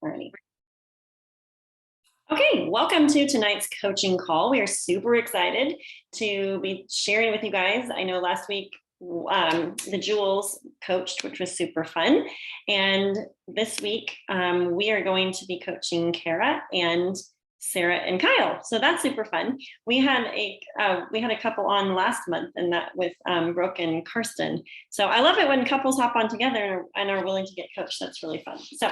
Alrighty. Okay, welcome to tonight's coaching call. We are super excited to be sharing with you guys. I know last week the Jewels coached, which was super fun. And this week we are going to be coaching Kara and Sarah and Kyle. So that's super fun. We had a couple on last month, and that with Brooke and Karsten. So I love it when couples hop on together and are willing to get coached. That's really fun. So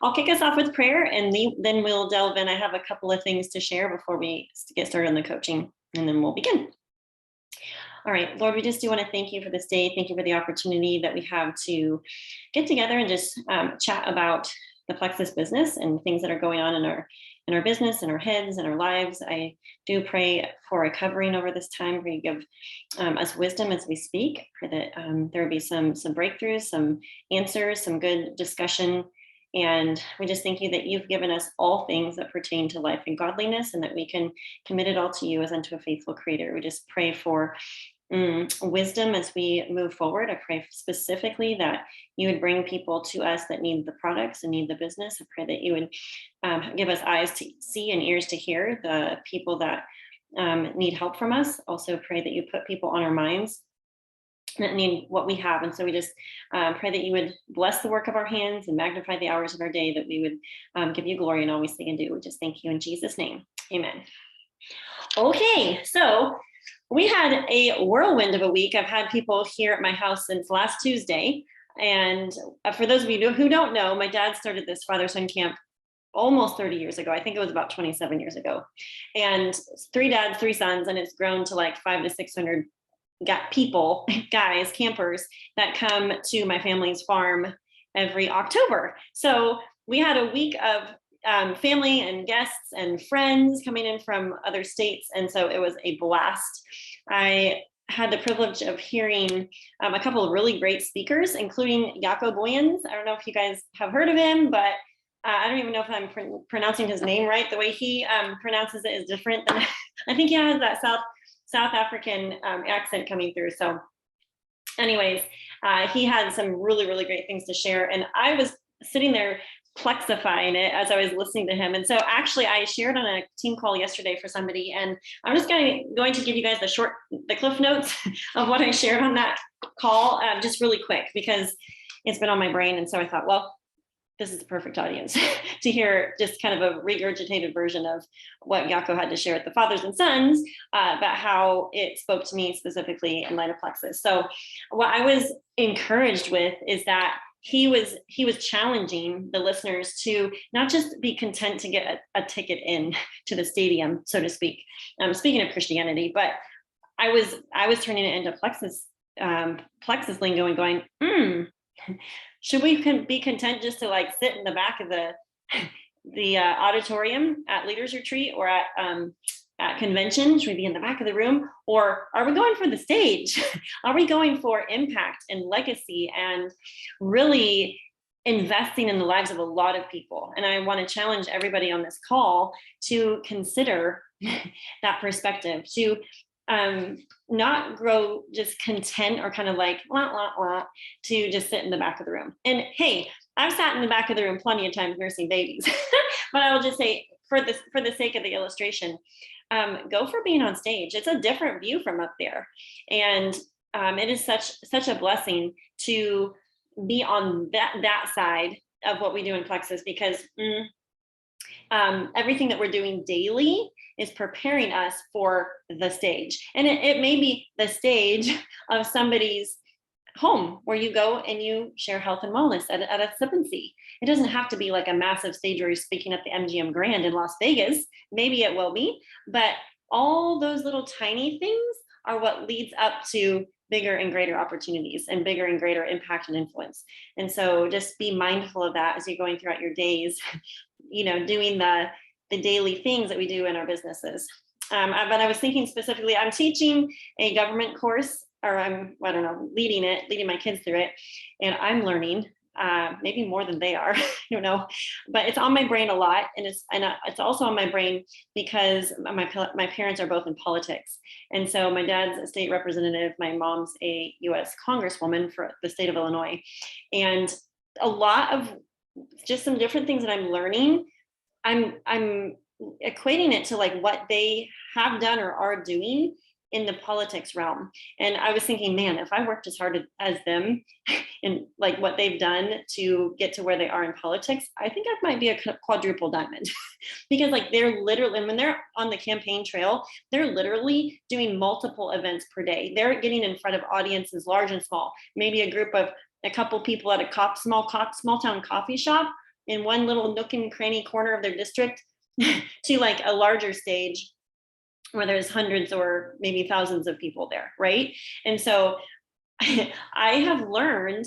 I'll kick us off with prayer, and then we'll delve in. I have a couple of things to share before we get started on the coaching, and then we'll begin. All right, Lord, we just do want to thank you for this day. Thank you for the opportunity that we have to get together and just chat about the Plexus business and things that are going on in our business, in our heads, in our lives. I do pray for a covering over this time, where you give us wisdom as we speak. Pray that there will be some breakthroughs, some answers, some good discussion. And we just thank you that you've given us all things that pertain to life and godliness, and that we can commit it all to you as unto a faithful creator. We just pray for wisdom as we move forward. I pray specifically that you would bring people to us that need the products and need the business. I pray that you would give us eyes to see and ears to hear the people that need help from us. Also pray that you put people on our minds that need what we have. And so we just pray that you would bless the work of our hands and magnify the hours of our day, that we would give you glory in all we say and do. We just thank you in Jesus' name. Amen. Okay, so we had a whirlwind of a week. I've had people here at my house since last Tuesday. And for those of you who don't know, my dad started this father-son camp almost 30 years ago. I think it was about 27 years ago. And 3 dads, 3 sons, and it's grown to like 500 to 600 guys, campers that come to my family's farm every October. So we had a week of family and guests and friends coming in from other states. And so it was a blast. I had the privilege of hearing a couple of really great speakers, including Jaco Booyens. I don't know if you guys have heard of him, but I don't even know if I'm pronouncing his name right. The way he pronounces it is different than I think he has that South African accent coming through. So anyways, he had some really, really great things to share. And I was sitting there plexifying it as I was listening to him. And so actually I shared on a team call yesterday for somebody, and I'm just going to give you guys the cliff notes of what I shared on that call, just really quick, because it's been on my brain. And so I thought, well, this is the perfect audience to hear just kind of a regurgitated version of what Jaco had to share with the fathers and sons about how it spoke to me specifically in light of Plexus. So what I was encouraged with is that he was challenging the listeners to not just be content to get a ticket in to the stadium, so to speak. Speaking of Christianity, but I was turning it into Plexus lingo and going, should we be content just to like sit in the back of the auditorium at Leaders Retreat or at convention? Should we be in the back of the room, or are we going for the stage? Are we going for impact and legacy and really investing in the lives of a lot of people? And I want to challenge everybody on this call to consider that perspective, to not grow just content or kind of like to just sit in the back of the room. And hey, I've sat in the back of the room plenty of times nursing babies, but I will just say, for the sake of the illustration, go for being on stage. It's a different view from up there, and it is such a blessing to be on that side of what we do in Plexus, because everything that we're doing daily is preparing us for the stage. And it may be the stage of somebody's home where you go and you share health and wellness at a sip and see. It doesn't have to be like a massive stage where you're speaking at the MGM Grand in Las Vegas. Maybe it will be, but all those little tiny things are what leads up to bigger and greater opportunities and bigger and greater impact and influence. And so just be mindful of that as you're going throughout your days, doing the daily things that we do in our businesses. But I was thinking specifically, I'm teaching a government course, or I'm leading my kids through it. And I'm learning maybe more than they are, but it's on my brain a lot. And it's also on my brain because my parents are both in politics. And so my dad's a state representative, my mom's a US Congresswoman for the state of Illinois. And a lot of just some different things that I'm learning, I'm equating it to like what they have done or are doing in the politics realm. And I was thinking, man, if I worked as hard as them and like what they've done to get to where they are in politics, I think I might be a quadruple diamond. Because like they're literally, when they're on the campaign trail, they're literally doing multiple events per day. They're getting in front of audiences large and small, maybe a group of a couple people at a small town coffee shop in one little nook and cranny corner of their district to like a larger stage where there's hundreds or maybe thousands of people there, right? And so I have learned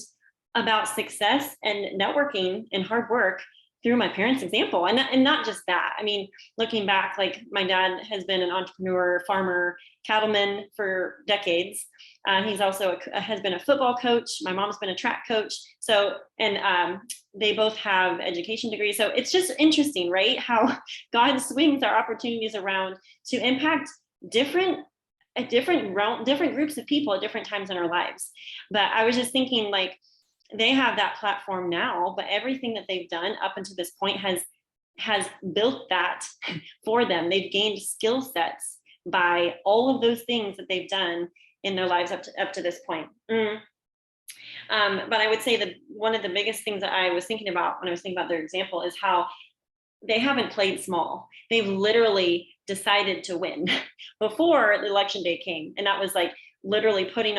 about success and networking and hard work through my parents' example. And not just that. I mean, looking back, like my dad has been an entrepreneur, farmer, cattleman for decades. He's also has been a football coach. My mom's been a track coach. So, and they both have education degrees. So it's just interesting, right? How God swings our opportunities around to impact different groups of people at different times in our lives. But I was just thinking, like, they have that platform now, but everything that they've done up until this point has built that for them. They've gained skill sets by all of those things that they've done in their lives up to this point. But I would say that one of the biggest things that I was thinking about when I was thinking about their example is how they haven't played small. They've literally decided to win before the election day came. And that was like literally putting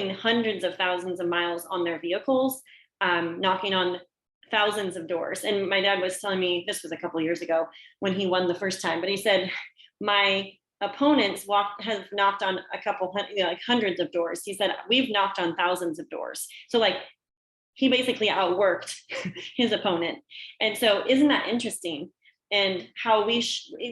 hundreds of thousands of miles on their vehicles, knocking on thousands of doors. And my dad was telling me, this was a couple of years ago when he won the first time, but he said, my opponents have knocked on a couple, like hundreds of doors. He said, we've knocked on thousands of doors. So like, he basically outworked his opponent. And so isn't that interesting? And how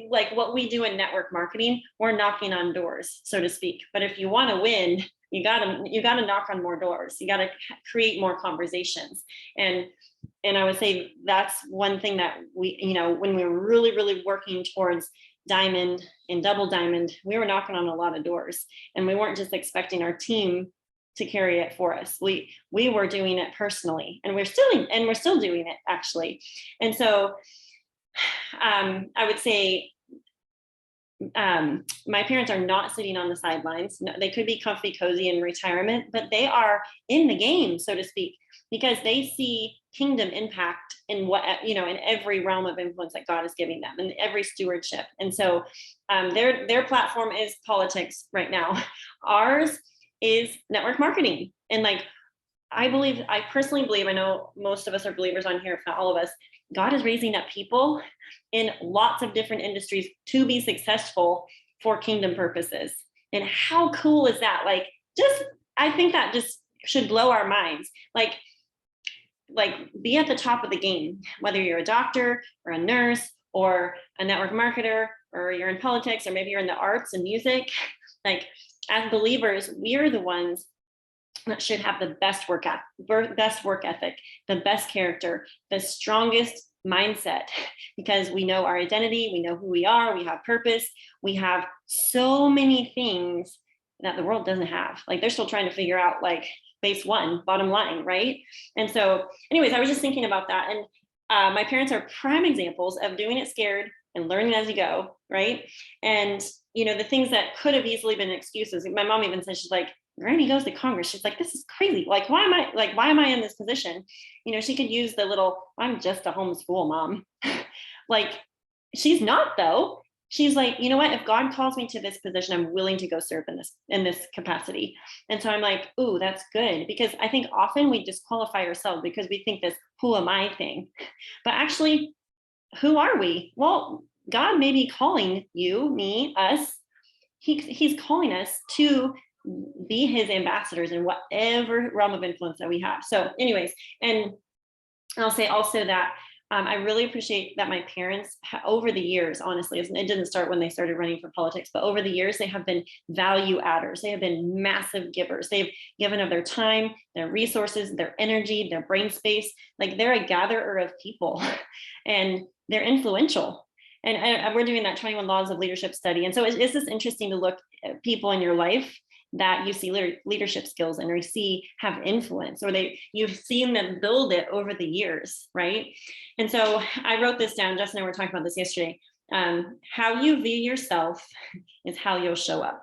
like what we do in network marketing, we're knocking on doors, so to speak. But if you want to win, you gotta knock on more doors. You gotta create more conversations. And I would say that's one thing that we, when we were really, really working towards diamond and double diamond, we were knocking on a lot of doors, and we weren't just expecting our team to carry it for us. We were doing it personally, and we're still doing it actually. And so I would say my parents are not sitting on the sidelines. No, they could be comfy, cozy in retirement, but they are in the game, so to speak, because they see kingdom impact in in every realm of influence that God is giving them, and every stewardship. And so their platform is politics right now. Ours is network marketing. And like, I personally believe, I know most of us are believers on here, if not all of us, God is raising up people in lots of different industries to be successful for kingdom purposes. And how cool is that? Like, I think that just should blow our minds. Like be at the top of the game, whether you're a doctor or a nurse or a network marketer, or you're in politics, or maybe you're in the arts and music. Like, as believers, we are the ones that should have the best work ethic, the best character, the strongest mindset, because we know our identity, we know who we are, we have purpose, we have so many things that the world doesn't have. Like, they're still trying to figure out like base one, bottom line, right? And so anyways, I was just thinking about that. And my parents are prime examples of doing it scared and learning as you go, right? And the things that could have easily been excuses. My mom even said, she's like, Granny goes to Congress. She's like, this is crazy. Like, why am I in this position? She could use the little, I'm just a homeschool mom. Like, she's not though. She's like, you know what? If God calls me to this position, I'm willing to go serve in this capacity. And so I'm like, ooh, that's good. Because I think often we disqualify ourselves because we think this who am I thing. But actually, who are we? Well, God may be calling you, me, us. He's calling us to be his ambassadors in whatever realm of influence that we have. So anyways, and I'll say also that I really appreciate that my parents, over the years, honestly, it didn't start when they started running for politics, but over the years, they have been value adders. They have been massive givers. They've given of their time, their resources, their energy, their brain space. Like, they're a gatherer of people, and they're influential. And we're doing that 21 Laws of Leadership study. And so it's just interesting to look at people in your life that you see leadership skills and you see have influence, or you've seen them build it over the years, right? And so I wrote this down. Justin and I were talking about this yesterday. How you view yourself is how you'll show up.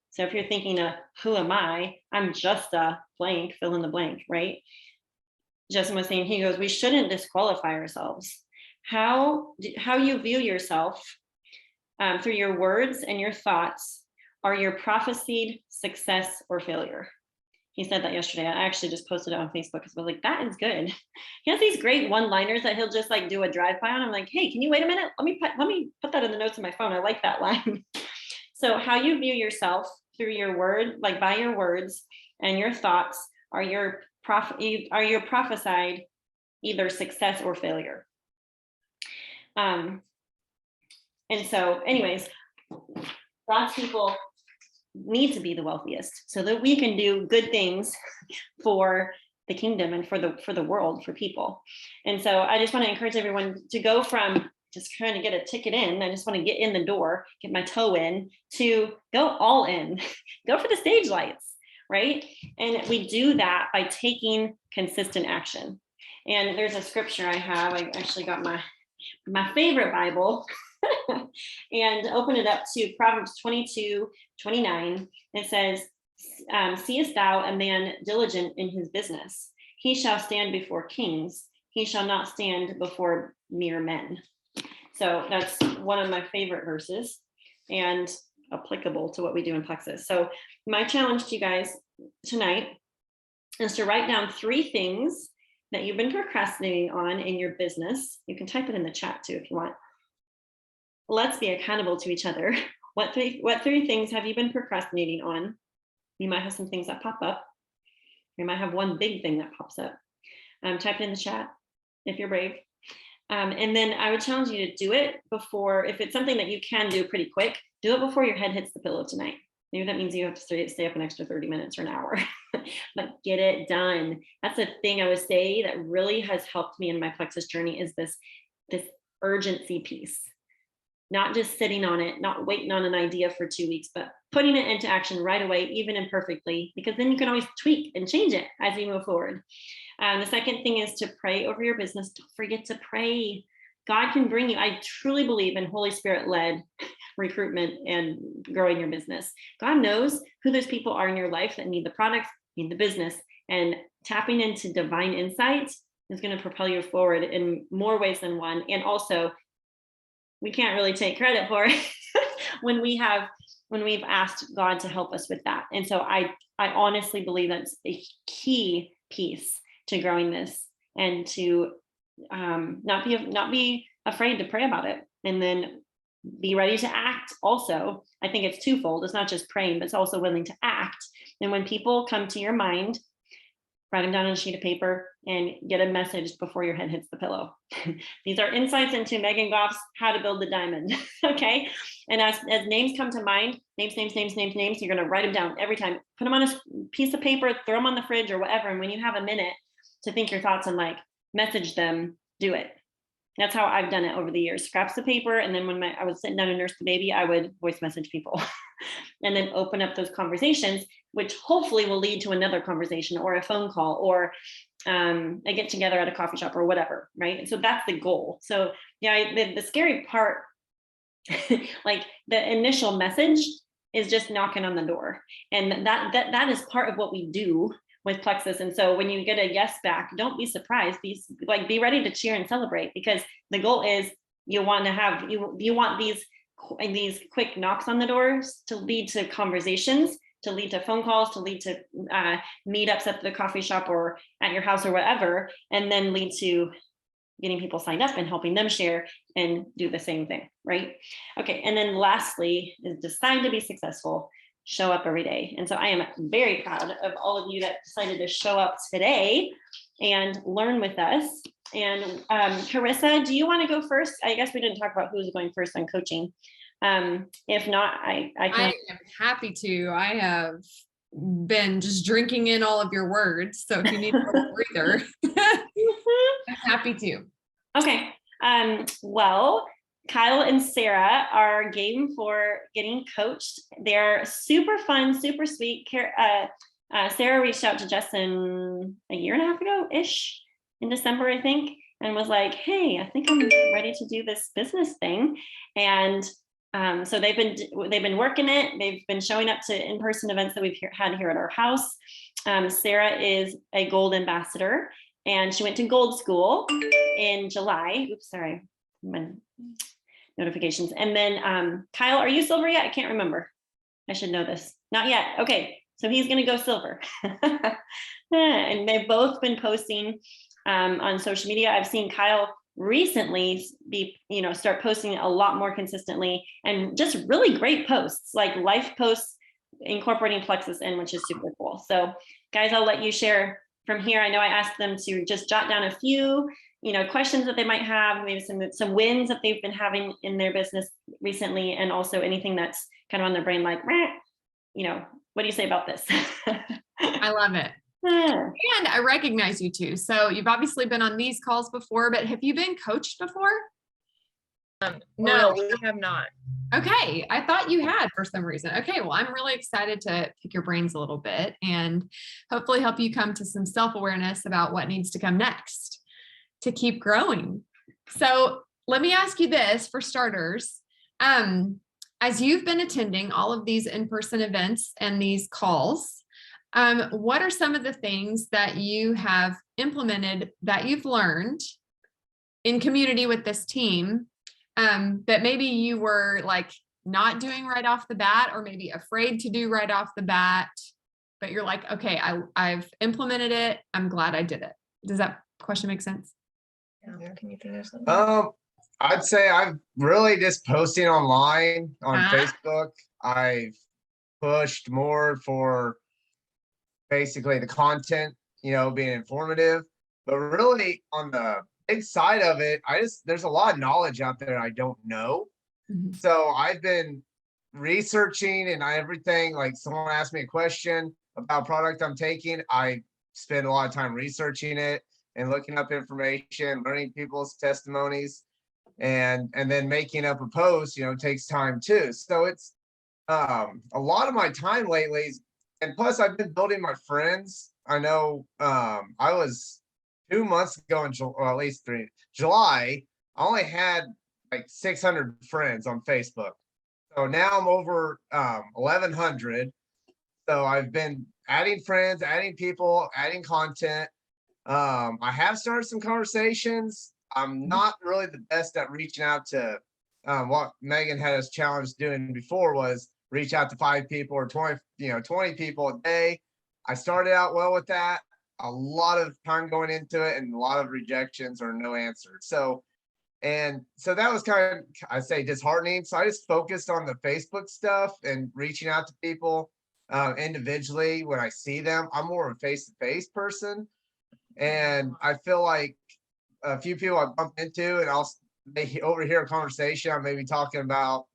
So if you're thinking of who am I? I'm just a blank, fill in the blank, right? Justin was saying, he goes, we shouldn't disqualify ourselves. How you view yourself through your words and your thoughts are your prophesied success or failure. He said that yesterday. I actually just posted it on Facebook because I was like, that is good. He has these great one-liners that he'll just like do a drive-by on. I'm like, hey, can you wait a minute? Let me put that in the notes on my phone. I like that line. So how you view yourself through your word, like by your words and your thoughts, are your prophesied either success or failure. And so anyways, God's people need to be the wealthiest so that we can do good things for the kingdom and for the world, for people. And so I just want to encourage everyone to go from just trying to get a ticket in, I just want to get in the door, get my toe in, to go all in, go for the stage lights, right? And we do that by taking consistent action. And there's a scripture I have. I actually got my favorite Bible and open it up to Proverbs 22:29. It says, seest thou a man diligent in his business? He shall stand before kings. He shall not stand before mere men. So that's one of my favorite verses and applicable to what we do in Plexus. So my challenge to you guys tonight is to write down 3 things that you've been procrastinating on in your business. You can type it in the chat too if you want. Let's be accountable to each other. What three things have you been procrastinating on? You might have some things that pop up. You might have one big thing that pops up. Type it in the chat if you're brave. And then I would challenge you to do it before, if it's something that you can do pretty quick, do it before your head hits the pillow tonight. Maybe that means you have to stay up an extra 30 minutes or an hour, but get it done. That's the thing I would say that really has helped me in my Plexus journey, is this urgency piece. Not just sitting on it, not waiting on an idea for 2 weeks, but putting it into action right away, even imperfectly, because then you can always tweak and change it as you move forward. The second thing is to pray over your business. Don't forget to pray. God can bring you. I truly believe in Holy Spirit-led recruitment and growing your business. God knows who those people are in your life that need the products, need the business, and tapping into divine insights is going to propel you forward in more ways than one. And also, we can't really take credit for it when we've asked God to help us with that. And so I honestly believe that's a key piece to growing this, and to not be afraid to pray about it, and then be ready to act. Also, I think it's twofold. It's not just praying, but it's also willing to act. And when people come to your mind, write them down on a sheet of paper and get a message before your head hits the pillow. These are insights into Megan Goff's How to Build the Diamond. Okay. And as names come to mind, names, you're going to write them down every time. Put them on a piece of paper, throw them on the fridge or whatever. And when you have a minute to think your thoughts and like message them, do it. That's how I've done it over the years. Scraps of paper. And then when I was sitting down to nurse the baby, I would voice message people and then open up those conversations, which hopefully will lead to another conversation or a phone call or a get together at a coffee shop or whatever. Right. And so that's the goal. So yeah, the scary part, like the initial message is just knocking on the door. And that is part of what we do with Plexus. And so when you get a yes back, don't be surprised. Be ready to cheer and celebrate, because the goal is you want these quick knocks on the doors to lead to conversations, to lead to phone calls, to lead to meetups at the coffee shop or at your house or whatever, and then lead to getting people signed up and helping them share and do the same thing, right? Okay, and then lastly is decide to be successful. Show up every day. And so I am very proud of all of you that decided to show up today and learn with us. And Carissa, do you want to go first? I guess we didn't talk about who's going first on coaching. If not, I can. I am happy to. I have been just drinking in all of your words. So if you need a little breather, I'm happy to. Okay. Well, Kyle and Sarah are game for getting coached. They're super fun, super sweet. Sarah reached out to Justin a year and a half ago ish in December, I think, and was like, hey, I think I'm ready to do this business thing. And so they've been working it. They've been showing up to in-person events that we've had here at our house. Sarah is a gold ambassador, and she went to gold school in July. Oops, sorry. My notifications. And then Kyle, are you silver yet? I can't remember. I should know this. Not yet. Okay. So he's going to go silver. And they've both been posting on social media. I've seen Kyle recently start posting a lot more consistently, and just really great posts, like life posts incorporating Plexus in, which is super cool. So guys, I'll let you share from here. I know I asked them to just jot down a few questions that they might have, maybe some wins that they've been having in their business recently, and also anything that's kind of on their brain, like, what do you say about this? I love it. And I recognize you too. So you've obviously been on these calls before, but have you been coached before? No, we have not. Okay. I thought you had for some reason. Okay. Well, I'm really excited to pick your brains a little bit and hopefully help you come to some self-awareness about what needs to come next to keep growing. So let me ask you this for starters. As you've been attending all of these in-person events and these calls, what are some of the things that you have implemented that you've learned in community with this team that maybe you were like not doing right off the bat, or maybe afraid to do right off the bat, but you're like, okay, I've implemented it. I'm glad I did it. Does that question make sense? Yeah. Can you think of something? I'd say I'm really just posting online on Facebook. I've pushed more for basically the content, being informative, but really on the big side of it, there's a lot of knowledge out there I don't know. Mm-hmm. So I've been researching and everything. Like, someone asked me a question about a product I'm taking, I spend a lot of time researching it and looking up information, learning people's testimonies, and then making up a post, takes time too. So it's a lot of my time lately. And plus, I've been building my friends. I know I was 2 months ago or at least July, I only had like 600 friends on Facebook. So now I'm over 1,100. So I've been adding friends, adding people, adding content. I have started some conversations. I'm not really the best at reaching out to what Megan had us challenged doing before was reach out to 5 people or 20 people a day. I started out well with that. A lot of time going into it and a lot of rejections or no answers. So that was kind of, I say, disheartening. So I just focused on the Facebook stuff and reaching out to people individually when I see them. I'm more of a face-to-face person. And I feel like a few people I bump into and they overhear a conversation. I'm maybe talking about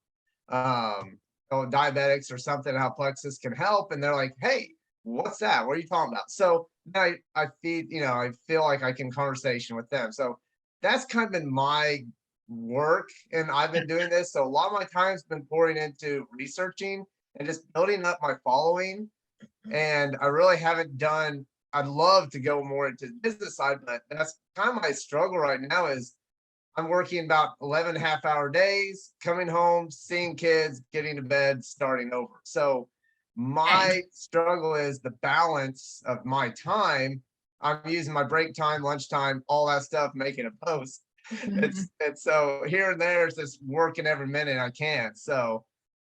diabetics or something, how Plexus can help. And they're like, hey, what's that? What are you talking about? So I feel like I can conversation with them. So that's kind of been my work. And I've been doing this. So a lot of my time's been pouring into researching and just building up my following. And I really haven't done, I'd love to go more into the business side, but that's kind of my struggle right now is I'm working about 11.5-hour days, coming home, seeing kids, getting to bed, starting over. So my struggle is the balance of my time. I'm using my break time, lunchtime, all that stuff, making a post. Mm-hmm. It's so here and there, it's just working every minute I can. So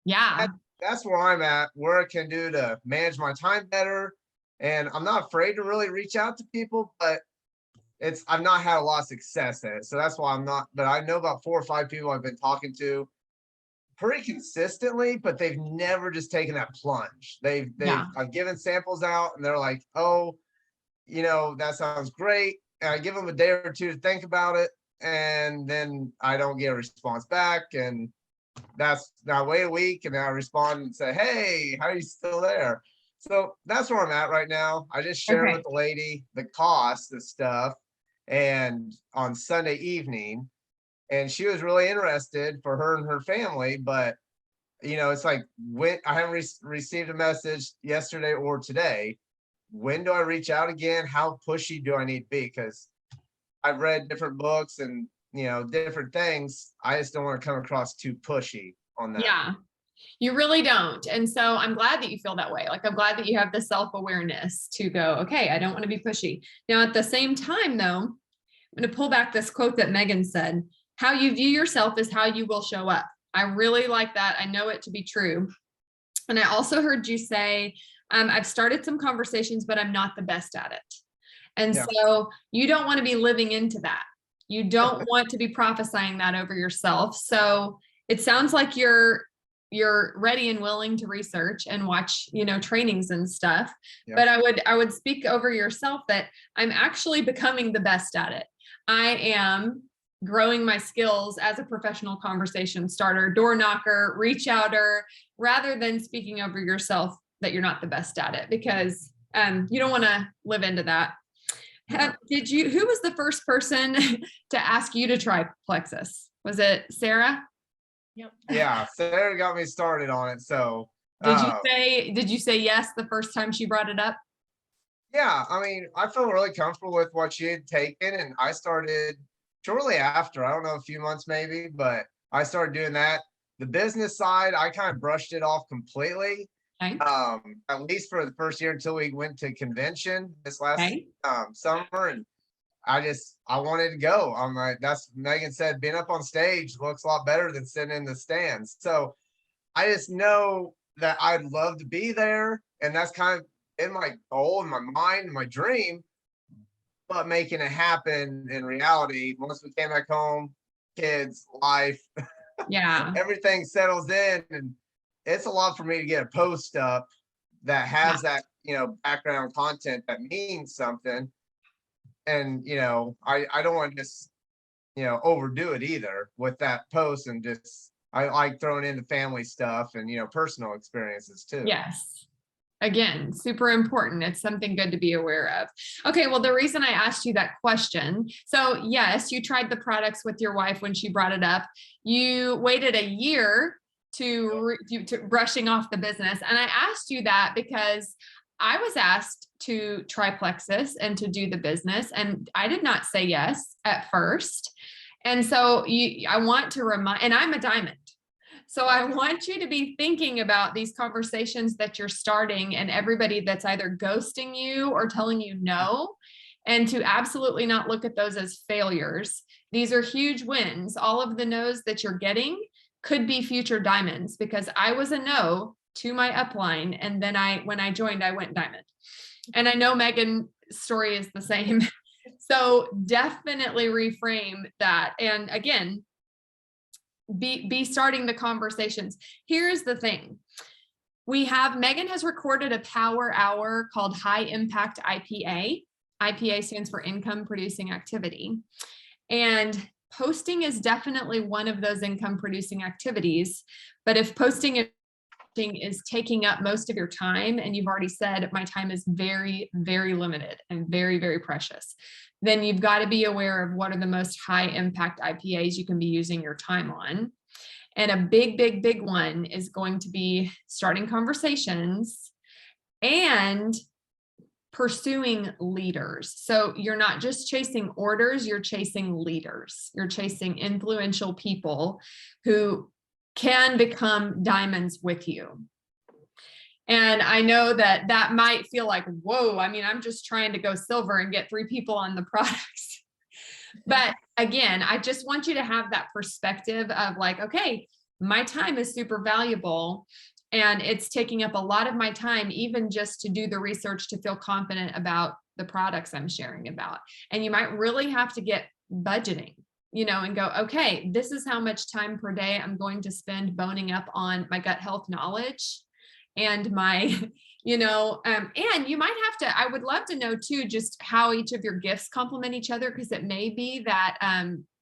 yeah, that's where I'm at, where I can do to manage my time better. And I'm not afraid to really reach out to people, but I've not had a lot of success at it. So that's why I'm not, but I know about 4 or 5 people I've been talking to pretty consistently, but they've never just taken that plunge. I've given samples out and they're like, oh, that sounds great. And I give them a day or 2 to think about it. And then I don't get a response back. And I wait a week and then I respond and say, hey, how are you still there? So that's where I'm at right now. I just shared with the lady the cost of stuff and on Sunday evening. and she was really interested for her and her family, but it's like, when I haven't received a message yesterday or today, when do I reach out again? How pushy do I need to be? Because I've read different books and different things. I just don't want to come across too pushy on that. Yeah, you really don't. And so I'm glad that you feel that way. Like, I'm glad that you have the self-awareness to go, okay, I don't want to be pushy. Now, at the same time, though, I'm going to pull back this quote that Megan said, how you view yourself is how you will show up. I really like that. I know it to be true. And I also heard you say, I've started some conversations, but I'm not the best at it. And Yeah. so you don't want to be living into that. You don't want to be prophesying that over yourself. So it sounds like you're ready and willing to research and watch, trainings and stuff. Yeah. But I would speak over yourself that I'm actually becoming the best at it. I am growing my skills as a professional conversation starter, door knocker, reach outer, rather than speaking over yourself that you're not the best at it, because you don't want to live into that. Who was the first person to ask you to try Plexus? Was it Sarah? Yep. Yeah, Sarah got me started on it. So did you say yes the first time she brought it up? yeah, I mean, I feel really comfortable with what she had taken, and I started shortly after, I don't know, a few months maybe, but I started doing that. The business side, I kind of brushed it off completely. Okay. At least for the first year until we went to convention this last Okay. summer, and I wanted to go. I'm like, that's Megan said, being up on stage looks a lot better than sitting in the stands. So I just know that I'd love to be there, and that's kind of in my goal, in my mind, my dream. But making it happen in reality, once we came back home, kids, life, Yeah. everything settles in, and it's a lot for me to get a post up that has that background content that means something. And I don't want to just overdo it either with that post, and just I like throwing in the family stuff and personal experiences too. Yes. Again, super important. It's something good to be aware of. Okay, well, the reason I asked you that question, so yes, you tried the products with your wife when she brought it up. You waited a year to brushing off the business. And I asked you that because I was asked to try Plexus and to do the business, and I did not say yes at first. And so I want to remind, and I'm a diamond. So I want you to be thinking about these conversations that you're starting and everybody that's either ghosting you or telling you no, and to absolutely not look at those as failures. These are huge wins. All of the no's that you're getting could be future diamonds, because I was a no to my upline. And then when I joined, I went diamond. And I know Megan's story is the same. So definitely reframe that. And again, be starting the conversations. Here's the thing. Megan has recorded a power hour called High Impact IPA. IPA stands for Income Producing Activity. And posting is definitely one of those income producing activities. But if posting is taking up most of your time, and you've already said my time is very, very limited and very, very precious, then you've got to be aware of what are the most high impact IPAs you can be using your time on. And a big, big, big one is going to be starting conversations and pursuing leaders. So you're not just chasing orders, you're chasing leaders. You're chasing influential people who can become diamonds with you. And I know that might feel like, whoa, I mean, I'm just trying to go silver and get 3 people on the products. But again, I just want you to have that perspective of like, okay, my time is super valuable, and it's taking up a lot of my time, even just to do the research to feel confident about the products I'm sharing about. And you might really have to get budgeting, and go, okay, this is how much time per day I'm going to spend boning up on my gut health knowledge and my, and you might have to, I would love to know too, just how each of your gifts complement each other, because it may be that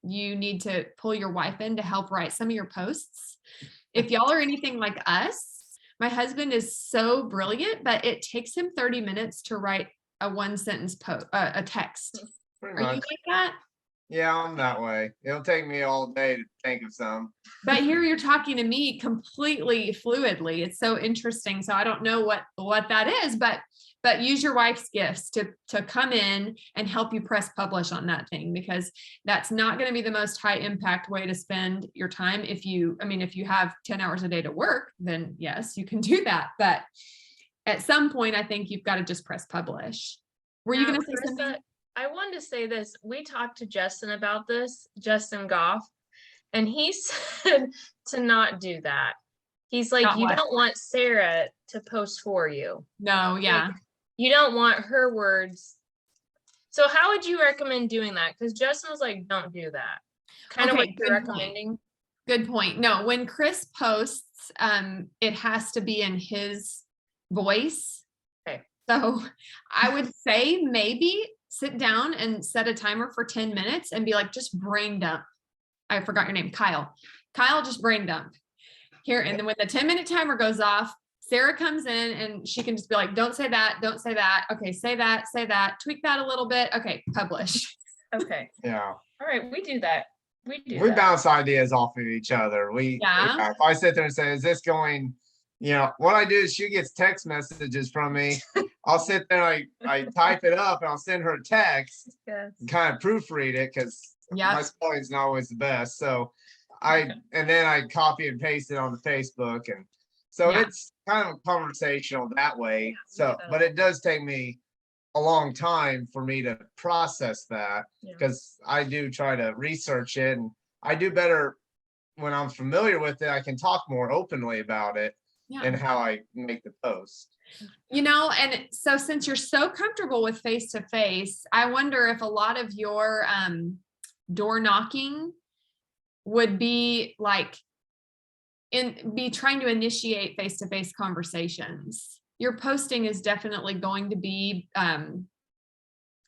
you need to pull your wife in to help write some of your posts. If y'all are anything like us, my husband is so brilliant, but it takes him 30 minutes to write a 1-sentence post, a text. Pretty Are you much. like that? Yeah, I'm that way. It'll take me all day to think of some. But here you're talking to me completely fluidly. It's so interesting. So I don't know what that is, but use your wife's gifts to come in and help you press publish on that thing, because that's not going to be the most high impact way to spend your time. If you have 10 hours a day to work, then yes, you can do that. But at some point, I think you've got to just press publish. Were you Now, going to say Carissa, something? I wanted to say this. We talked to Justin about this, Justin Goff, and he said to not do that. He's like, Not you what? don't want Sarah to post for you. No, yeah. You don't want her words. So how would you recommend doing that? Because Justin was like, don't do that. Kind of Okay, what you're good point. recommending. Good point. No, when Chris posts, it has to be in his voice. Okay. So I would say maybe sit down and set a timer for 10 minutes and be like, just brain dump. I forgot your name, Kyle. Kyle, just brain dump here. And then when the 10-minute timer goes off, Sarah comes in and she can just be like, don't say that. Don't say that. Okay. Say that, tweak that a little bit. Okay. Publish. Okay. Yeah. All right. We do that. We We bounce ideas off of each other. Yeah. If I sit there and say, is this going, what I do is she gets text messages from me. I'll sit there, I type it up and I'll send her a text Yes. and kind of proofread it because Yeah. my spelling's not always the best. So and then I copy and paste it on the Facebook. And so Yeah. it's kind of conversational that way. Yeah, But it does take me a long time for me to process that Yeah. because I do try to research it, and I do better when I'm familiar with it. I can talk more openly about it Yeah. and how I make the post. And so since you're so comfortable with face to face, I wonder if a lot of your door knocking would be like be trying to initiate face to face conversations. Your posting is definitely going to be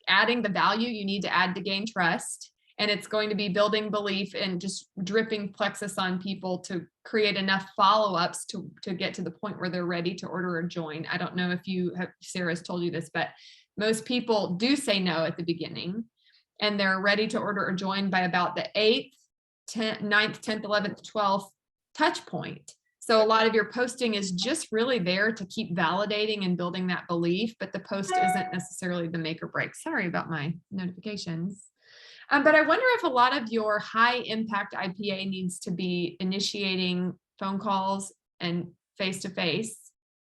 adding the value you need to add to gain trust. And it's going to be building belief and just dripping plexus on people to create enough follow-ups to get to the point where they're ready to order or join. I don't know if Sarah's told you this, but most people do say no at the beginning and they're ready to order or join by about the 8th, 9th, 10th, 11th, 12th touch point. So a lot of your posting is just really there to keep validating and building that belief, but the post isn't necessarily the make or break. Sorry about my notifications. But I wonder if a lot of your high impact IPA needs to be initiating phone calls and face-to-face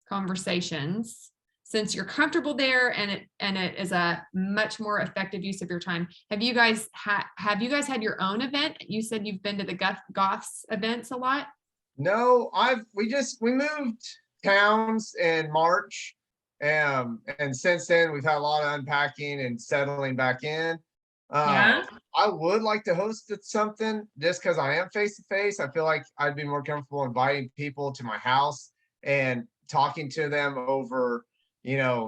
conversations, since you're comfortable there and it is a much more effective use of your time. Have you guys had your own event? You said you've been to the Goffs events a lot. No, we moved towns in March. And since then we've had a lot of unpacking and settling back in. Yeah. I would like to host something just because I am face to face. I feel like I'd be more comfortable inviting people to my house and talking to them over,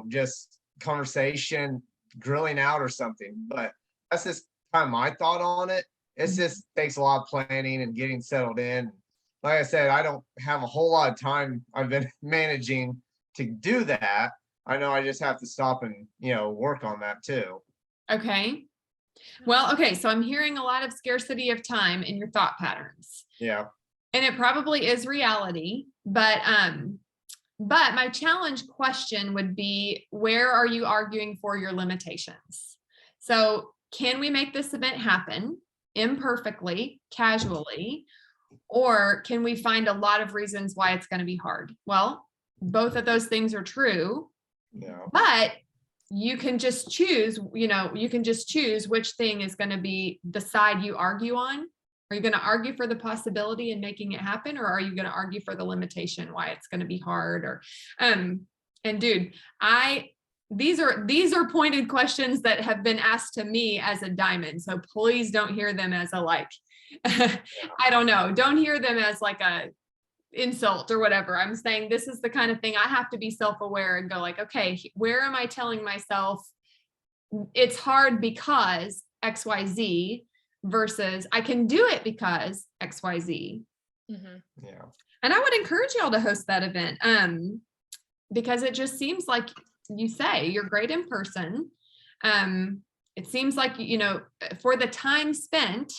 just conversation, grilling out or something. But that's just kind of my thought on it. It just takes a lot of planning and getting settled in. Like I said, I don't have a whole lot of time I've been managing to do that. I know I just have to stop and, work on that too. Okay. Well, okay. So I'm hearing a lot of scarcity of time in your thought patterns. Yeah. And it probably is reality, but my challenge question would be, where are you arguing for your limitations? So can we make this event happen imperfectly, casually, or can we find a lot of reasons why it's going to be hard? Well, both of those things are true, but you can just choose, which thing is going to be the side you argue on. Are you going to argue for the possibility and making it happen? Or are you going to argue for the limitation, why it's going to be hard? Or, and dude, these are pointed questions that have been asked to me as a diamond. So please don't hear them as a I don't know. Don't hear them as like a insult or whatever. I'm saying this is the kind of thing I have to be self-aware and go like, okay, where am I telling myself it's hard because XYZ versus I can do it because XYZ. Mm-hmm. Yeah. And I would encourage y'all to host that event because it just seems like you say you're great in person. it seems like, for the time spent,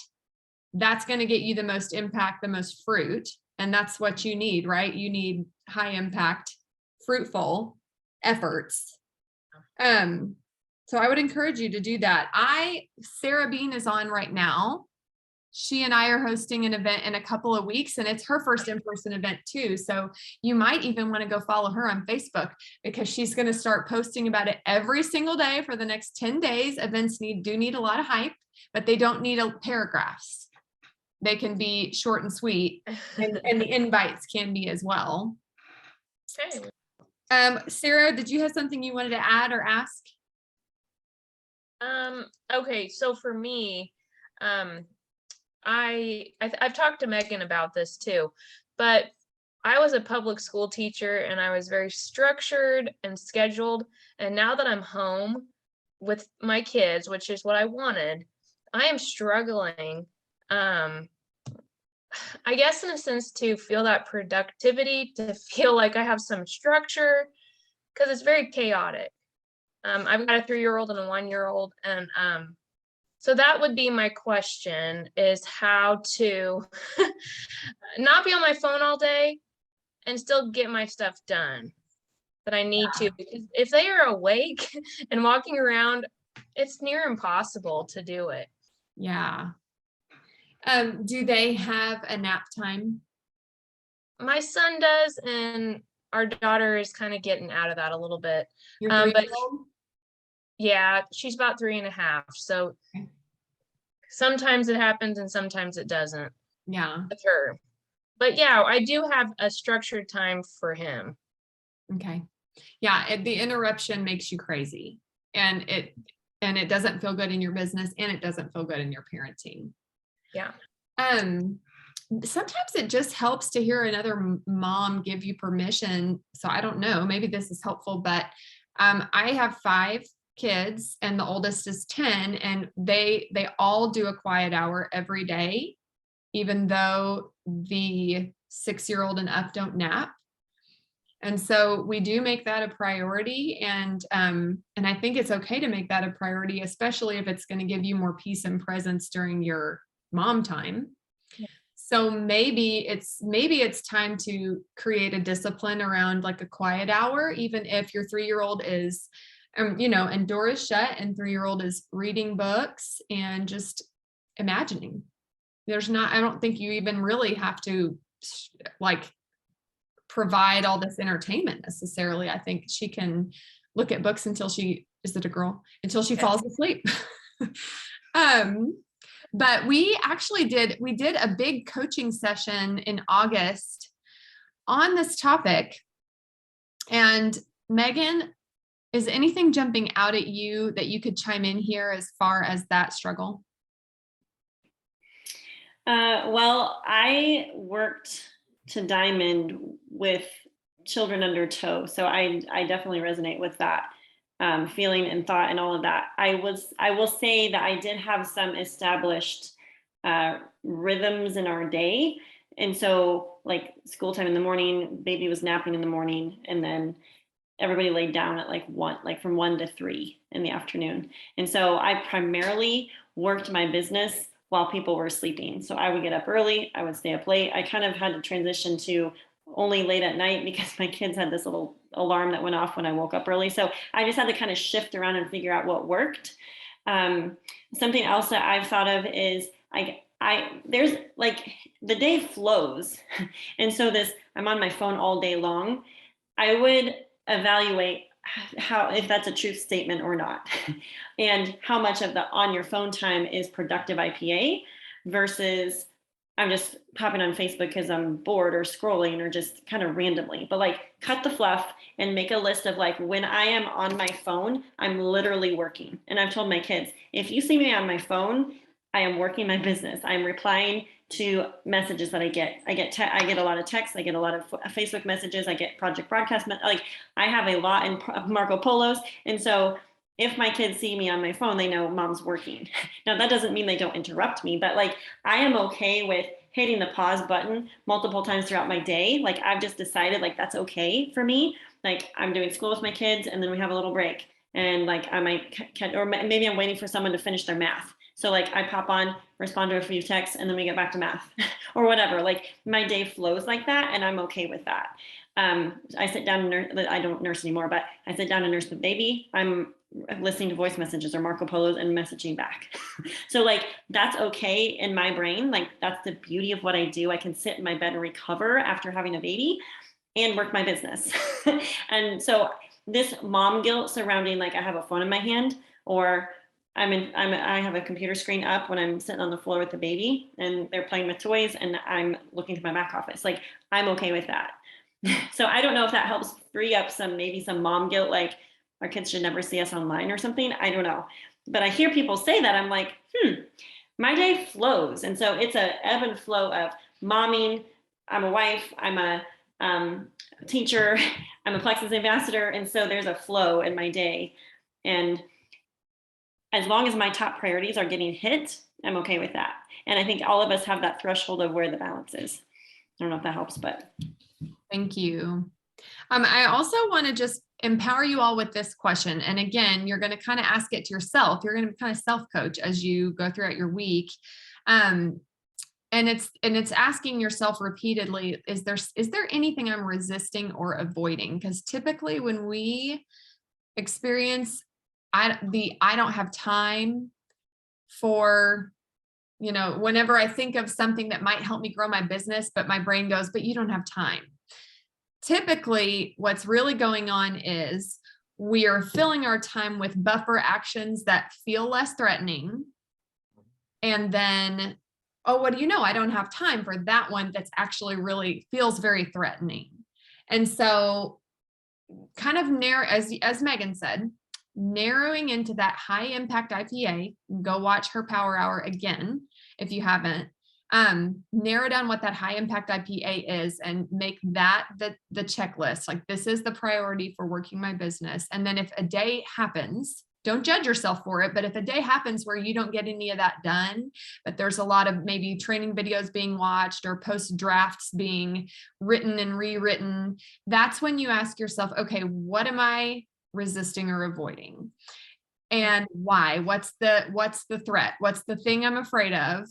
that's going to get you the most impact, the most fruit. And that's what you need, right? You need high impact, fruitful efforts. So I would encourage you to do that. Sarah Bean is on right now. She and I are hosting an event in a couple of weeks, and it's her first in-person event too. So you might even want to go follow her on Facebook, because she's going to start posting about it every single day for the next 10 days. Events do need a lot of hype, but they don't need paragraphs. They can be short and sweet, and the invites can be as well. Okay. Sarah, did you have something you wanted to add or ask? Okay, so for me, I've talked to Megan about this too, but I was a public school teacher and I was very structured and scheduled. And now that I'm home with my kids, which is what I wanted, I am struggling, I guess in a sense, to feel that productivity, to feel like I have some structure, because it's very chaotic. I've got a 3-year-old and a 1-year-old, and so that would be my question, is how to not be on my phone all day and still get my stuff done that I need to, because if they are awake and walking around, it's near impossible to do it. Yeah. Do they have a nap time? My son does, and our daughter is kind of getting out of that a little bit. Your But 3-year-old? yeah, she's about 3.5. So Okay. sometimes it happens and sometimes it doesn't Yeah. with her. But yeah, I do have a structured time for him. Okay. Yeah. The interruption makes you crazy, and it doesn't feel good in your business, and it doesn't feel good in your parenting. Yeah. Sometimes it just helps to hear another mom give you permission. So I don't know, maybe this is helpful, but I have 5 kids and the oldest is 10, and they all do a quiet hour every day, even though the 6-year-old and up don't nap. And so we do make that a priority, and I think it's okay to make that a priority, especially if it's going to give you more peace and presence during your mom time. Yeah. So maybe it's time to create a discipline around like a quiet hour, even if your 3-year-old is, and door is shut, and 3-year-old is reading books and just imagining. I don't think you even really have to like provide all this entertainment necessarily. I think she can look at books until is it a girl? Until she falls asleep. But we did a big coaching session in August on this topic. And Megan, is anything jumping out at you that you could chime in here as far as that struggle? Well, I worked to diamond with children under tow. So I definitely resonate with that feeling and thought and all of that. I will say that I did have some established rhythms in our day. And so like school time in the morning, baby was napping in the morning, and then everybody laid down at from 1 to 3 in the afternoon. And so I primarily worked my business while people were sleeping. So I would get up early, I would stay up late. I kind of had to transition to only late at night because my kids had this little alarm that went off when I woke up early. So I just had to kind of shift around and figure out what worked. Something else that I've thought of is there's like the day flows. And so I'm on my phone all day long. I would evaluate if that's a truth statement or not, and how much of the on your phone time is productive IPA versus I'm just popping on Facebook because I'm bored or scrolling or just kind of randomly. But like cut the fluff and make a list of like when I am on my phone, I'm literally working. And I've told my kids, if you see me on my phone, I am working my business. I'm replying to messages that I get. I get a lot of texts. I get a lot of Facebook messages. I get project broadcast. Like I have a lot in Marco Polos. And so if my kids see me on my phone, they know mom's working. Now that doesn't mean they don't interrupt me, but like I am okay with hitting the pause button multiple times throughout my day. Like I've just decided like that's okay for me. Like I'm doing school with my kids and then we have a little break. and like I might catch, or maybe I'm waiting for someone to finish their math. So like I pop on, respond to a few texts, and then we get back to math or whatever. Like my day flows like that, and I'm okay with that. I sit down and nurse, I don't nurse anymore, but I sit down and nurse the baby. I'm listening to voice messages or Marco Polos and messaging back. So like that's okay in my brain. Like that's the beauty of what I do. I can sit in my bed and recover after having a baby and work my business. And so this mom guilt surrounding like I have a phone in my hand, or I have a computer screen up when I'm sitting on the floor with the baby and they're playing with toys and I'm looking to my back office. Like I'm okay with that. So I don't know if that helps free up maybe some mom guilt, like our kids should never see us online or something. I don't know. But I hear people say that. I'm like, my day flows. And so it's a ebb and flow of momming. I'm a wife. I'm a teacher. I'm a Plexus ambassador. And so there's a flow in my day. And as long as my top priorities are getting hit, I'm okay with that. And I think all of us have that threshold of where the balance is. I don't know if that helps, but. Thank you. I also want to just empower you all with this question. And again, you're going to kind of ask it to yourself. You're going to kind of self-coach as you go throughout your week. And it's asking yourself repeatedly, is there anything I'm resisting or avoiding? Because typically when we experience I don't have time for, whenever I think of something that might help me grow my business, but my brain goes, but you don't have time. Typically, what's really going on is we are filling our time with buffer actions that feel less threatening. And then, oh, what do you know? I don't have time for that one that's actually really feels very threatening. And so kind of narrow, as Megan said, narrowing into that high impact IPA, go watch her Power Hour again if you haven't. Narrow down what that high impact IPA is and make that the checklist. Like this is the priority for working my business. And then if a day happens, don't judge yourself for it, but if a day happens where you don't get any of that done, but there's a lot of maybe training videos being watched or post drafts being written and rewritten, that's when you ask yourself, okay, what am I resisting or avoiding? And why? What's the threat? What's the thing I'm afraid of?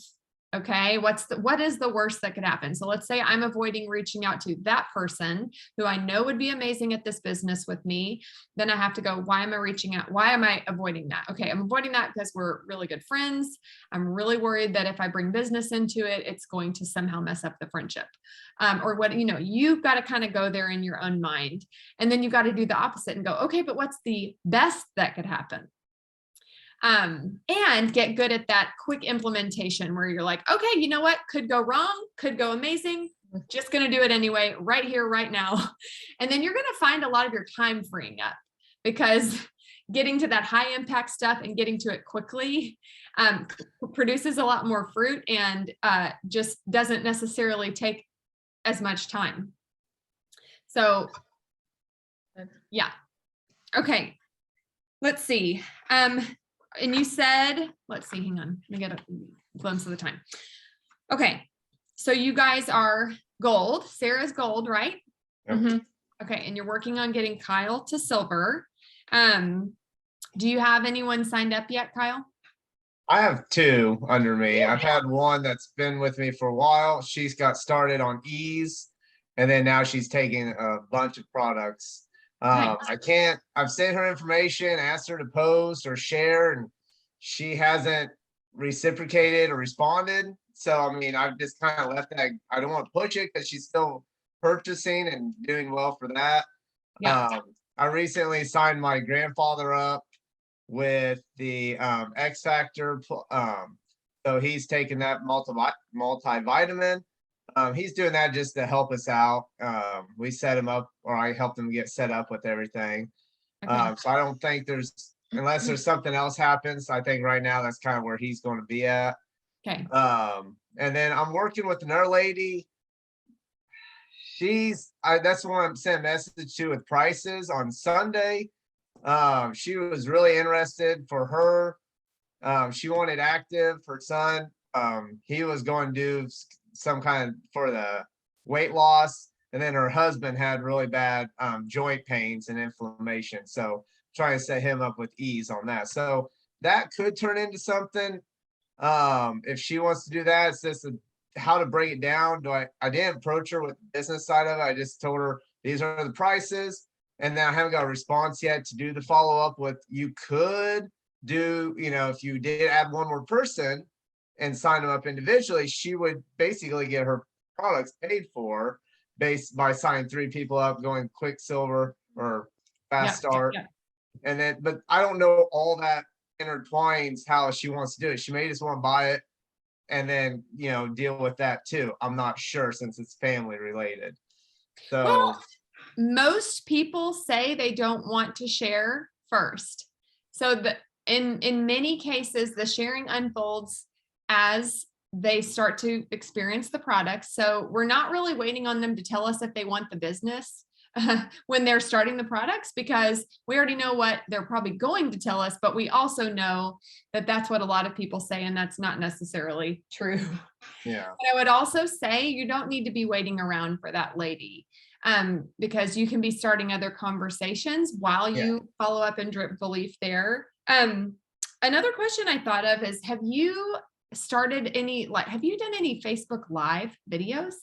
Okay, what is the worst that could happen? So let's say I'm avoiding reaching out to that person who I know would be amazing at this business with me. Then I have to go, why am I reaching out? Why am I avoiding that? Okay, I'm avoiding that because we're really good friends. I'm really worried that if I bring business into it, it's going to somehow mess up the friendship. Or what, you've got to kind of go there in your own mind. And then you've got to do the opposite and go, okay, but what's the best that could happen? And get good at that quick implementation where you're like, okay, you know what could go wrong, could go amazing, just going to do it anyway, right here, right now. And then you're going to find a lot of your time freeing up because getting to that high impact stuff and getting to it quickly produces a lot more fruit and just doesn't necessarily take as much time. So yeah. Okay. Let's see. And you said, let's see, hang on, let me get a glimpse of the time. Okay, so you guys are gold. Sarah's gold, right? Yep. Mm-hmm. Okay, and you're working on getting Kyle to silver. Do you have anyone signed up yet, Kyle? I have 2 under me. I've had one that's been with me for a while. She's got started on ease, and then now she's taking a bunch of products. I've sent her information, asked her to post or share, and she hasn't reciprocated or responded. So, I mean, I've just kind of left that. I don't want to push it because she's still purchasing and doing well for that. Yeah. I recently signed my grandfather up with the X Factor. So he's taking that multivitamin. He's doing that just to help us out. We set him up, or I helped him get set up with everything. Okay. So I don't think unless there's something else happens, I think right now that's kind of where he's going to be at. Okay. And then I'm working with another lady. That's the one I'm sending a message to with prices on Sunday. She was really interested for her. She wanted active. Her son, he was going to do some kind of for the weight loss, and then her husband had really bad joint pains and inflammation. So trying to set him up with ease on that. So that could turn into something. If she wants to do that, it's just how to break it down. I didn't approach her with the business side of it. I just told her these are the prices. And then I haven't got a response yet to do the follow-up with, you could do, if you did add one more person and sign them up individually, she would basically get her products paid for based by signing 3 people up, going Quicksilver or Fast Start. And then, but I don't know all that intertwines how she wants to do it. She may just want to buy it and then, deal with that too. I'm not sure, since it's family related. So Well, most people say they don't want to share first. So in many cases, the sharing unfolds as they start to experience the product. So we're not really waiting on them to tell us if they want the business when they're starting the products, because we already know what they're probably going to tell us, but we also know that that's what a lot of people say, and that's not necessarily true. yeah. But I would also say you don't need to be waiting around for that lady, because you can be starting other conversations while you follow up and drip belief there. Another question I thought of is, have you done any Facebook Live videos?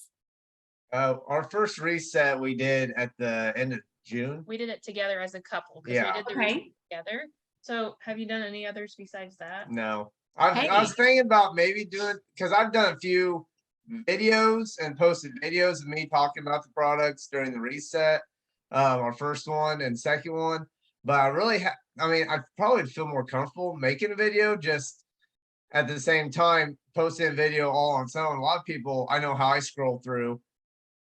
Our first reset we did at the end of June. We did it together as a couple. 'Cause Yeah. we did the reset together. So have you done any others besides that? No, I was thinking about maybe doing, because I've done a few videos and posted videos of me talking about the products during the reset, our first one and second one. But I really, I probably feel more comfortable making a video, just at the same time posting a video all on its own. A lot of people, I know how I scroll through.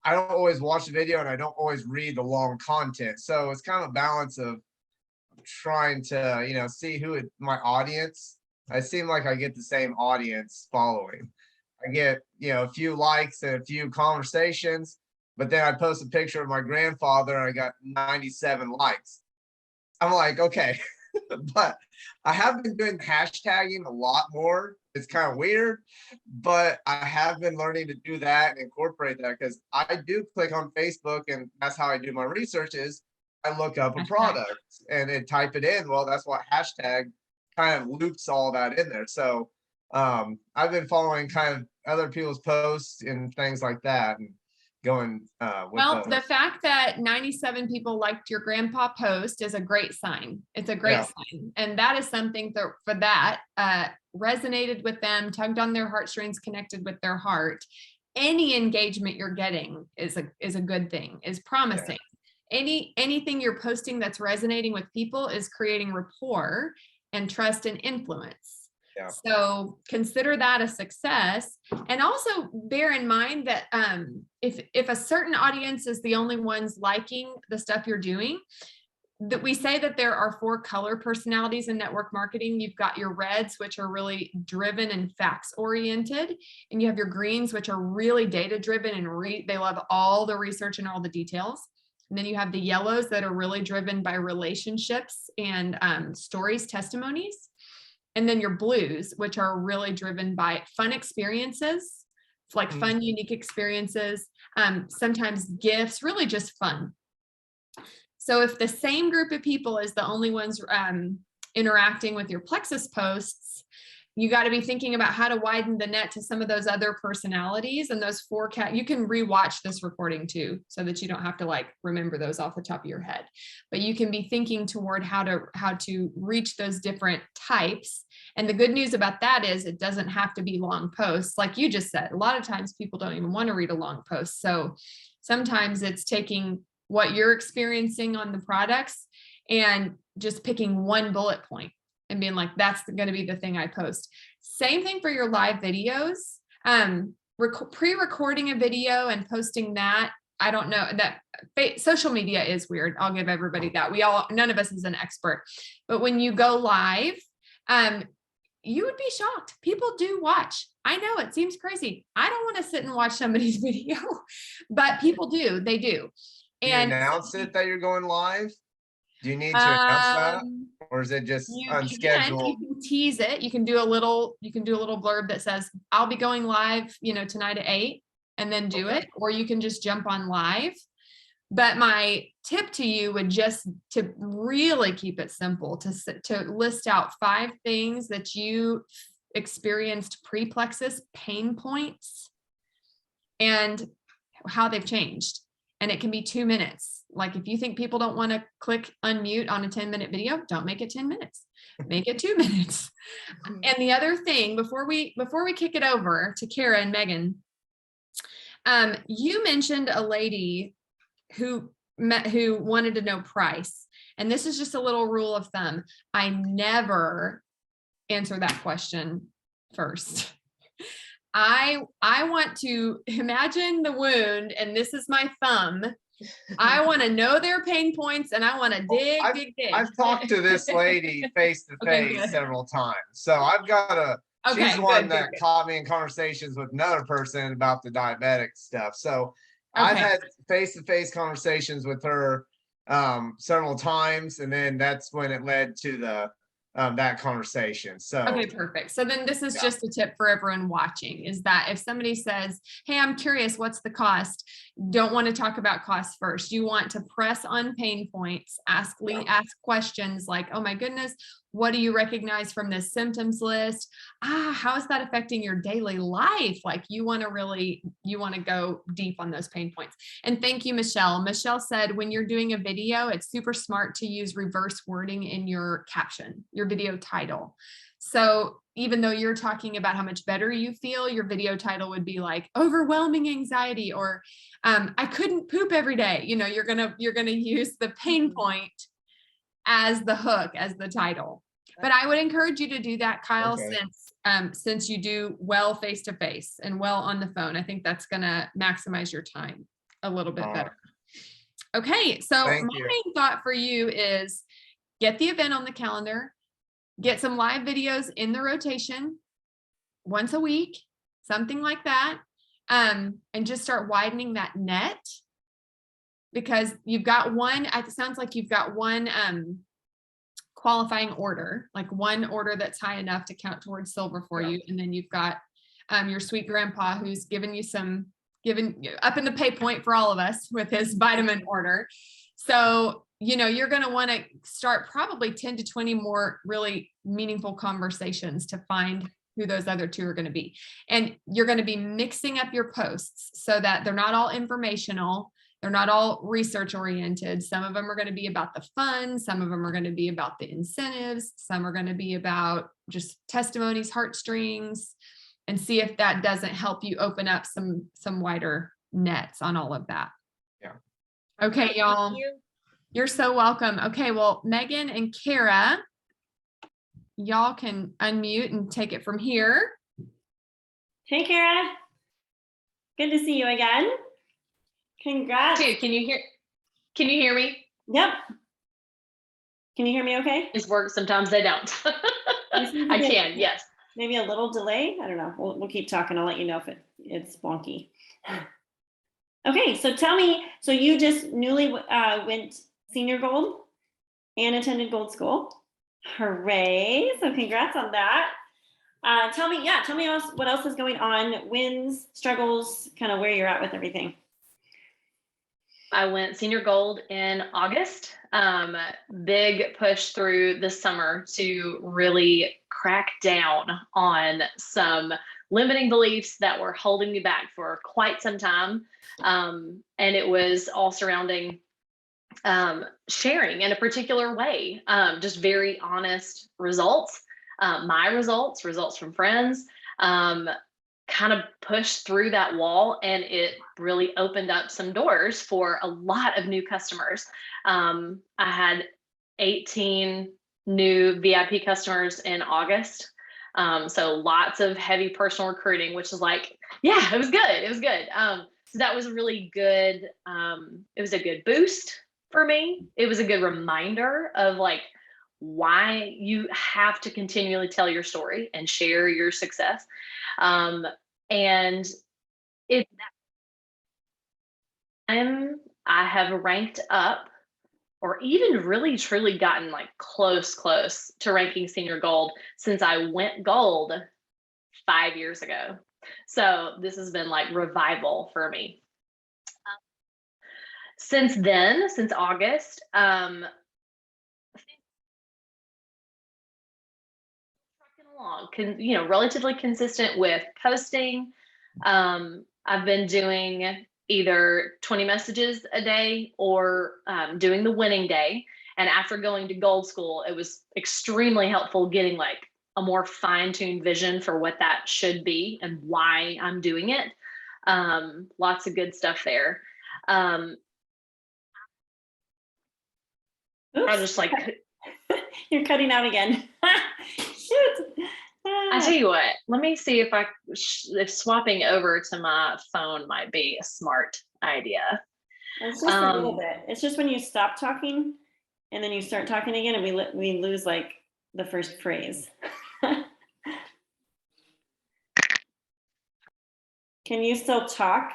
I don't always watch the video and I don't always read the long content. So it's kind of a balance of trying to, see my audience. I seem like I get the same audience following. I get, a few likes and a few conversations, but then I post a picture of my grandfather and I got 97 likes. I'm like, okay, but I have been doing hashtagging a lot more. It's kind of weird, but I have been learning to do that and incorporate that, because I do click on Facebook, and that's how I do my research. Is I look up a product and then type it in. Well, that's what hashtag kind of loops all that in there. So I've been following kind of other people's posts and things like that, and going with the fact that 97 people liked your grandpa post is a great sign. It's a great sign. And that is something that resonated with them, tugged on their heartstrings, connected with their heart. Any engagement you're getting is a good thing, is promising. Anything you're posting that's resonating with people is creating rapport and trust and influence. So consider that a success. And also bear in mind that if a certain audience is the only ones liking the stuff you're doing, that we say that there are 4 color personalities in network marketing. You've got your reds, which are really driven and facts oriented. And you have your greens, which are really data driven and they love all the research and all the details. And then you have the yellows that are really driven by relationships and stories, testimonies. And then your blues, which are really driven by fun experiences, like fun, unique experiences, sometimes gifts, really just fun. So if the same group of people is the only ones interacting with your Plexus posts, you got to be thinking about how to widen the net to some of those other personalities and those 4 you can rewatch this recording too, so that you don't have to remember those off the top of your head, but you can be thinking toward how to reach those different types. And the good news about that is it doesn't have to be long posts. Like you just said, a lot of times people don't even want to read a long post. So sometimes it's taking what you're experiencing on the products and just picking one bullet point and being like, that's going to be the thing I post. Same thing for your live videos. Pre-recording a video and posting that. I don't know, that social media is weird. I'll give everybody that. None of us is an expert, but when you go live, you would be shocked. People do watch. I know it seems crazy. I don't want to sit and watch somebody's video, but people do. They do. And you announce it that you're going live? Do you need to announce that, or is it just unscheduled? You can tease it. You can do a little blurb that says, "I'll be going live, tonight at 8," and then do it. Or you can just jump on live. But my tip to you would just to really keep it simple, to list out 5 things that you experienced pre-plexus pain points and how they've changed. And it can be 2 minutes. Like if you think people don't want to click unmute on a 10-minute video, don't make it 10 minutes. Make it 2 minutes. And the other thing, before we kick it over to Kara and Megan, you mentioned a lady who wanted to know price. And this is just a little rule of thumb. I never answer that question first. I want to imagine the wound, and this is my thumb. I want to know their pain points, and I want to dig. I've talked to this lady face to face good. several times. So I've got a, Okay, she's the one good, that good. caught me in conversations with another person about the diabetic stuff. So I've Okay. had face to face conversations with her several times, and then that's when it led to the that conversation. So Okay, perfect. So then this is Yeah. just a tip for everyone watching, is that if somebody says, hey, I'm curious, what's the cost? Don't want to talk about cost first. You want to press on pain points, ask questions like, oh my goodness, what do you recognize from this symptoms list? How is that affecting your daily life? Like you want to go deep on those pain points. And thank you, Michelle. Michelle said, when you're doing a video, it's super smart to use reverse wording in your caption, your video title. So even though you're talking about how much better you feel, your video title would be like overwhelming anxiety, or I couldn't poop every day. You know, you're gonna use the pain point as the hook, as the title. But I would encourage you to do that, Kyle, Okay. since you do well face to face and well on the phone. I think that's gonna maximize your time a little bit All better. Okay, so Thank my you. main thought for you is get the event on the calendar, get some live videos in the rotation once a week, something like that, and just start widening that net, because you've got one, it sounds like you've got one qualifying order, like one order that's high enough to count towards silver for you. And then you've got your sweet grandpa who's given up in the pay point for all of us with his vitamin order. So, you know, you're going to want to start probably 10 to 20 more really meaningful conversations to find who those other 2 are going to be. And you're going to be mixing up your posts so that they're not all informational. They're not all research oriented. Some of them are going to be about the fun. Some of them are going to be about the incentives. Some are going to be about just testimonies, heartstrings, and see if that doesn't help you open up some wider nets on all of that. Yeah. Okay, y'all. Thank you. You're so welcome. Okay, well, Megan and Kara, y'all can unmute and take it from here. Hey, Kara. Good to see you again. Congrats. Dude, can you hear me? Yep. Can you hear me okay? It's work. Sometimes they don't. I can, yes. Maybe a little delay. I don't know. We'll keep talking. I'll let you know if it's wonky. Okay, so tell me, so you just newly went senior gold and attended gold school. Hooray. So congrats on that. Tell me what else is going on, wins, struggles, kind of where you're at with everything. I went senior gold in August. Big push through the summer to really crack down on some limiting beliefs that were holding me back for quite some time. And it was all surrounding sharing in a particular way, just very honest results, my results from friends, kind of pushed through that wall, and it really opened up some doors for a lot of new customers. I had 18 new VIP customers in August. So lots of heavy personal recruiting, which is like, yeah, it was good. So that was really good. It was a good boost for me. It was a good reminder of like why you have to continually tell your story and share your success. And I have ranked up, or even really truly gotten like close to ranking senior gold since I went gold 5 years ago. So this has been like revival for me. since then, since August, trucking along, relatively consistent with posting. I've been doing either 20 messages a day or doing the winning day. And after going to Gold School, it was extremely helpful getting like a more fine-tuned vision for what that should be and why I'm doing it. Lots of good stuff there. I Oops. just like, You're cutting out again. Shoot. I tell you what, let me see if swapping over to my phone might be a smart idea. It's just a little bit. It's just when you stop talking and then you start talking again and we lose like the first phrase. Can you still talk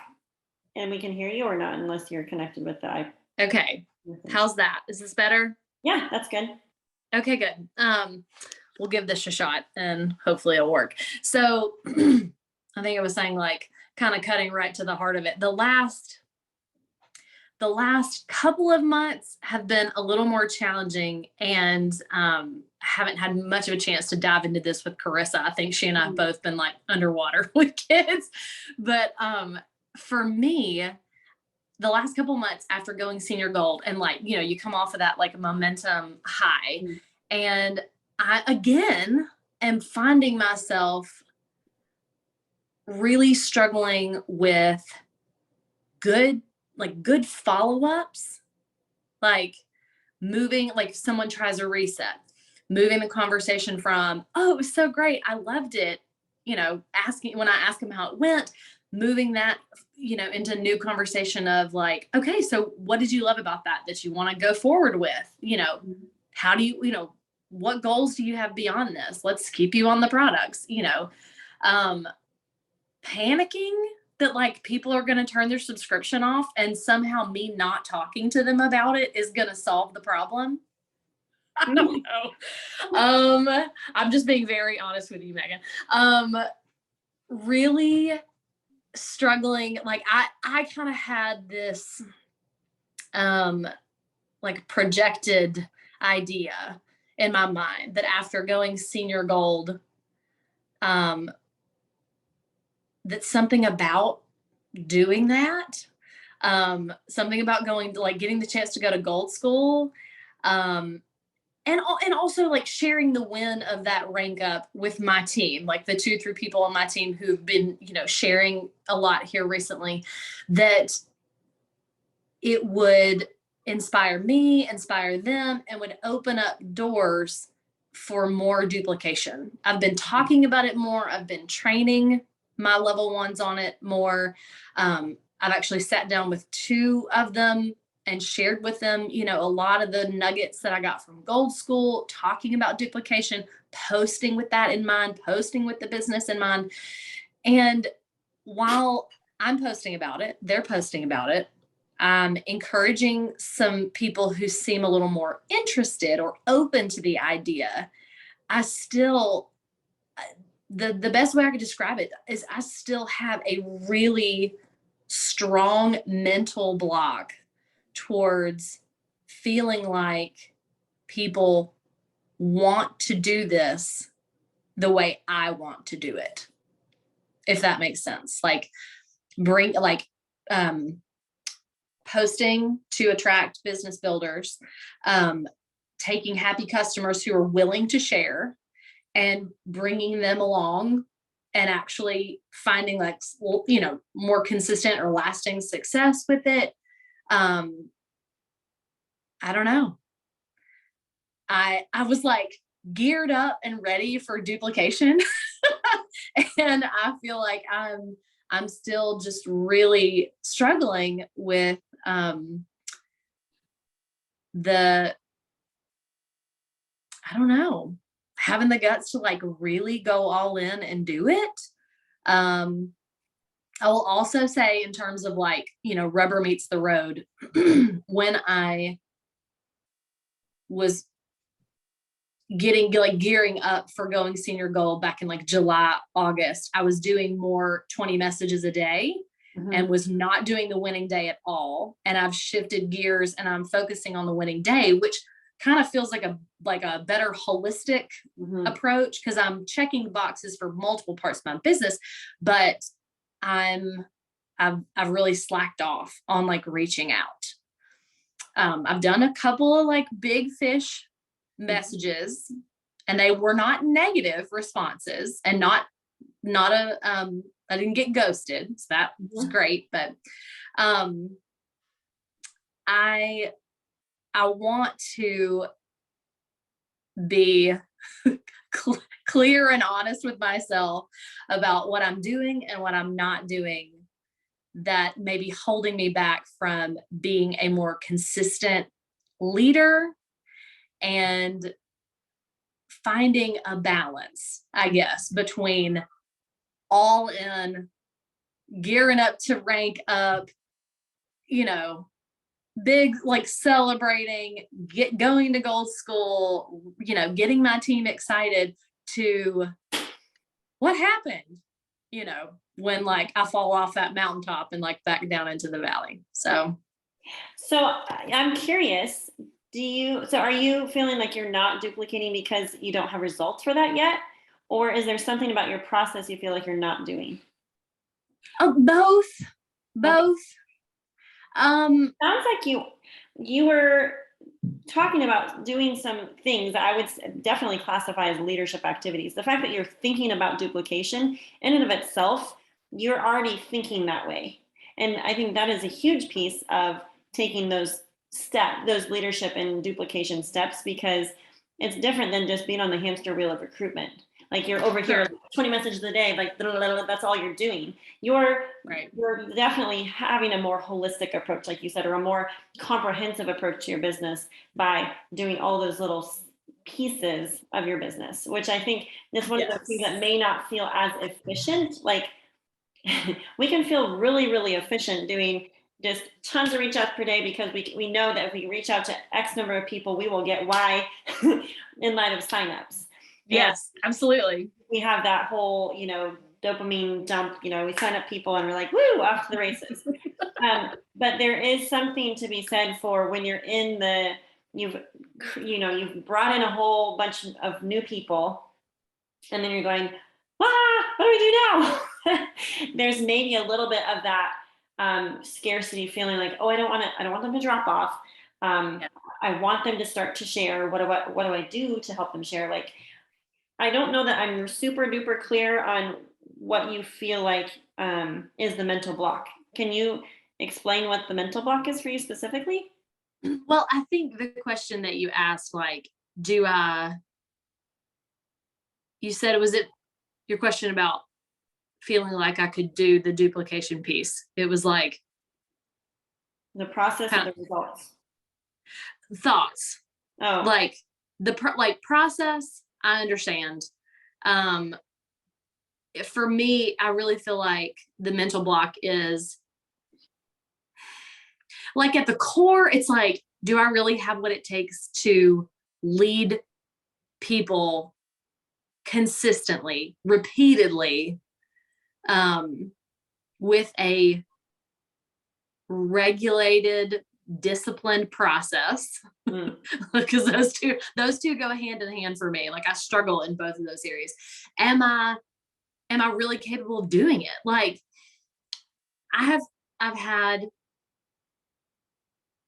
and we can hear you or not unless you're connected with the iPad? Okay. How's that? Is this better? Yeah, that's good. Okay, good. We'll give this a shot and hopefully it'll work. So I think I was saying like kind of cutting right to the heart of it. The last couple of months have been a little more challenging and haven't had much of a chance to dive into this with Carissa. I think she and I have both been like underwater with kids. But for me, the last couple of months after going Senior Gold and like, you come off of that like momentum high and I again am finding myself really struggling with good follow-ups, like moving, like someone tries a reset, moving the conversation from, oh, it was so great, I loved it, asking when I ask them how it went, moving that, into new conversation of like, okay, so what did you love about that you want to go forward with? How do you, what goals do you have beyond this? Let's keep you on the products, panicking that like people are going to turn their subscription off and somehow me not talking to them about it is going to solve the problem. I don't know. I'm just being very honest with you, Megan. Really struggling. Like I kind of had this, like projected idea in my mind that after going Senior Gold, that something about doing that, something about going to like getting the chance to go to Gold School, and also like sharing the win of that rank up with my team, like the 2-3 people on my team who've been, sharing a lot here recently, that it would inspire me, inspire them, and would open up doors for more duplication. I've been talking about it more. I've been training my level ones on it more. I've actually sat down with 2 of them and shared with them, a lot of the nuggets that I got from Gold School, talking about duplication, posting with that in mind, posting with the business in mind. And while I'm posting about it, they're posting about it, encouraging some people who seem a little more interested or open to the idea. I still, the best way I could describe it is I still have a really strong mental block towards feeling like people want to do this the way I want to do it, if that makes sense. Like posting to attract business builders, taking happy customers who are willing to share and bringing them along and actually finding like, more consistent or lasting success with it. I don't know. I was like geared up and ready for duplication. And I feel like I'm still just really struggling with having the guts to like really go all in and do it. I will also say in terms of like, rubber meets the road, when I was gearing up for going Senior Gold back in like July, August, I was doing more 20 messages a day. and was not doing the winning day at all. And I've shifted gears and I'm focusing on the winning day, which kind of feels like a better holistic Mhm. approach, because I'm checking boxes for multiple parts of my business, but I've really slacked off on like reaching out. I've done a couple of like big fish messages, and they were not negative responses, and not I didn't get ghosted, so that was great. But I want to be clear and honest with myself about what I'm doing and what I'm not doing that may be holding me back from being a more consistent leader and finding a balance, I guess, between all in, gearing up to rank up, big, like celebrating, going to gold school, getting my team excited, to what happened, when like I fall off that mountaintop and like back down into the valley. So I'm curious, are you feeling like you're not duplicating because you don't have results for that yet? Or is there something about your process you feel like you're not doing? Both. Sounds like you were talking about doing some things that I would definitely classify as leadership activities. The fact that you're thinking about duplication in and of itself, you're already thinking that way. And I think that is a huge piece of taking those leadership and duplication steps, because it's different than just being on the hamster wheel of recruitment. Like you're over here, 20 messages a day, like that's all you're doing. You're definitely having a more holistic approach, like you said, or a more comprehensive approach to your business by doing all those little pieces of your business, which I think is one of those things that may not feel as efficient. Like we can feel really, really efficient doing just tons of reach outs per day, because we know that if we reach out to X number of people, we will get Y in light of signups. Yes, absolutely. We have that whole, dopamine dump, we sign up people and we're like, woo, off to the races. But there is something to be said for when you're you've brought in a whole bunch of new people, and then you're going, what do we do now? There's maybe a little bit of that scarcity feeling, like, oh, I don't want them to drop off. I want them to start to share. What do I do to help them share? Like, I don't know that I'm super duper clear on what you feel like is the mental block. Can you explain what the mental block is for you specifically? Well, I think the question that you asked, like, you said, was it your question about feeling like I could do the duplication piece? It was like the process of the results. Thoughts. Oh, like process, I understand. For me, I really feel like the mental block is like at the core, it's like, do I really have what it takes to lead people consistently, repeatedly, with a regulated, disciplined process? Because those two go hand in hand for me. Like I struggle in both of those areas. Am I really capable of doing it? Like I've had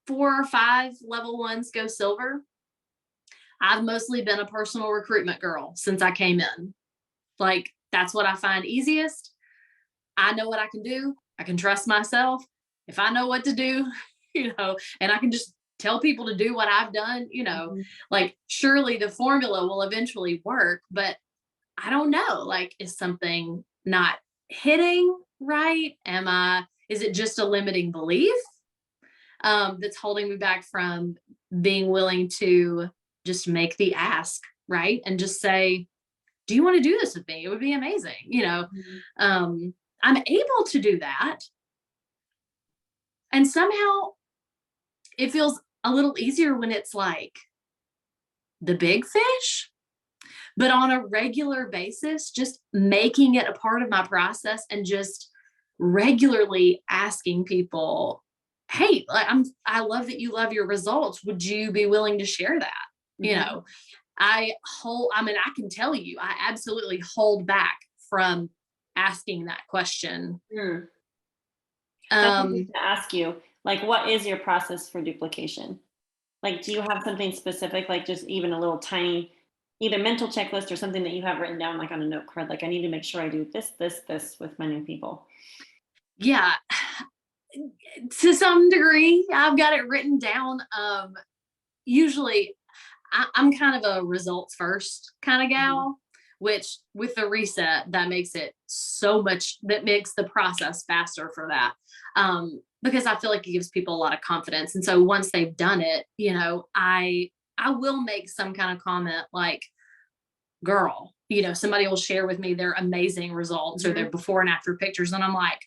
4 or 5 level 1s go silver. I've mostly been a personal recruitment girl since I came in. Like that's what I find easiest. I know what I can do. I can trust myself. If I know what to do, and I can just tell people to do what I've done, like surely the formula will eventually work, but I don't know, like, is something not hitting right? Is it just a limiting belief that's holding me back from being willing to just make the ask, right? And just say, do you want to do this with me? It would be amazing. I'm able to do that. And somehow it feels a little easier when it's like the big fish, but on a regular basis, just making it a part of my process and just regularly asking people, hey, like, I love that you love your results. Would you be willing to share that? You Mhm. know, I can tell you, I absolutely hold back from asking that question. Hmm. So I Um, wanted to ask you, like, what is your process for duplication? Like, do you have something specific, like just even a little tiny, either mental checklist or something that you have written down, like on a note card, like I need to make sure I do this, this, this with my new people. yeah, to some degree, I've got it written down. Usually I'm kind of a results first kind of gal, which with the reset, that makes it so much, that makes the process faster for that. Because I feel like it gives people a lot of confidence. And so once they've done it, I will make some kind of comment like, girl, somebody will share with me their amazing results or their before and after pictures. And I'm like,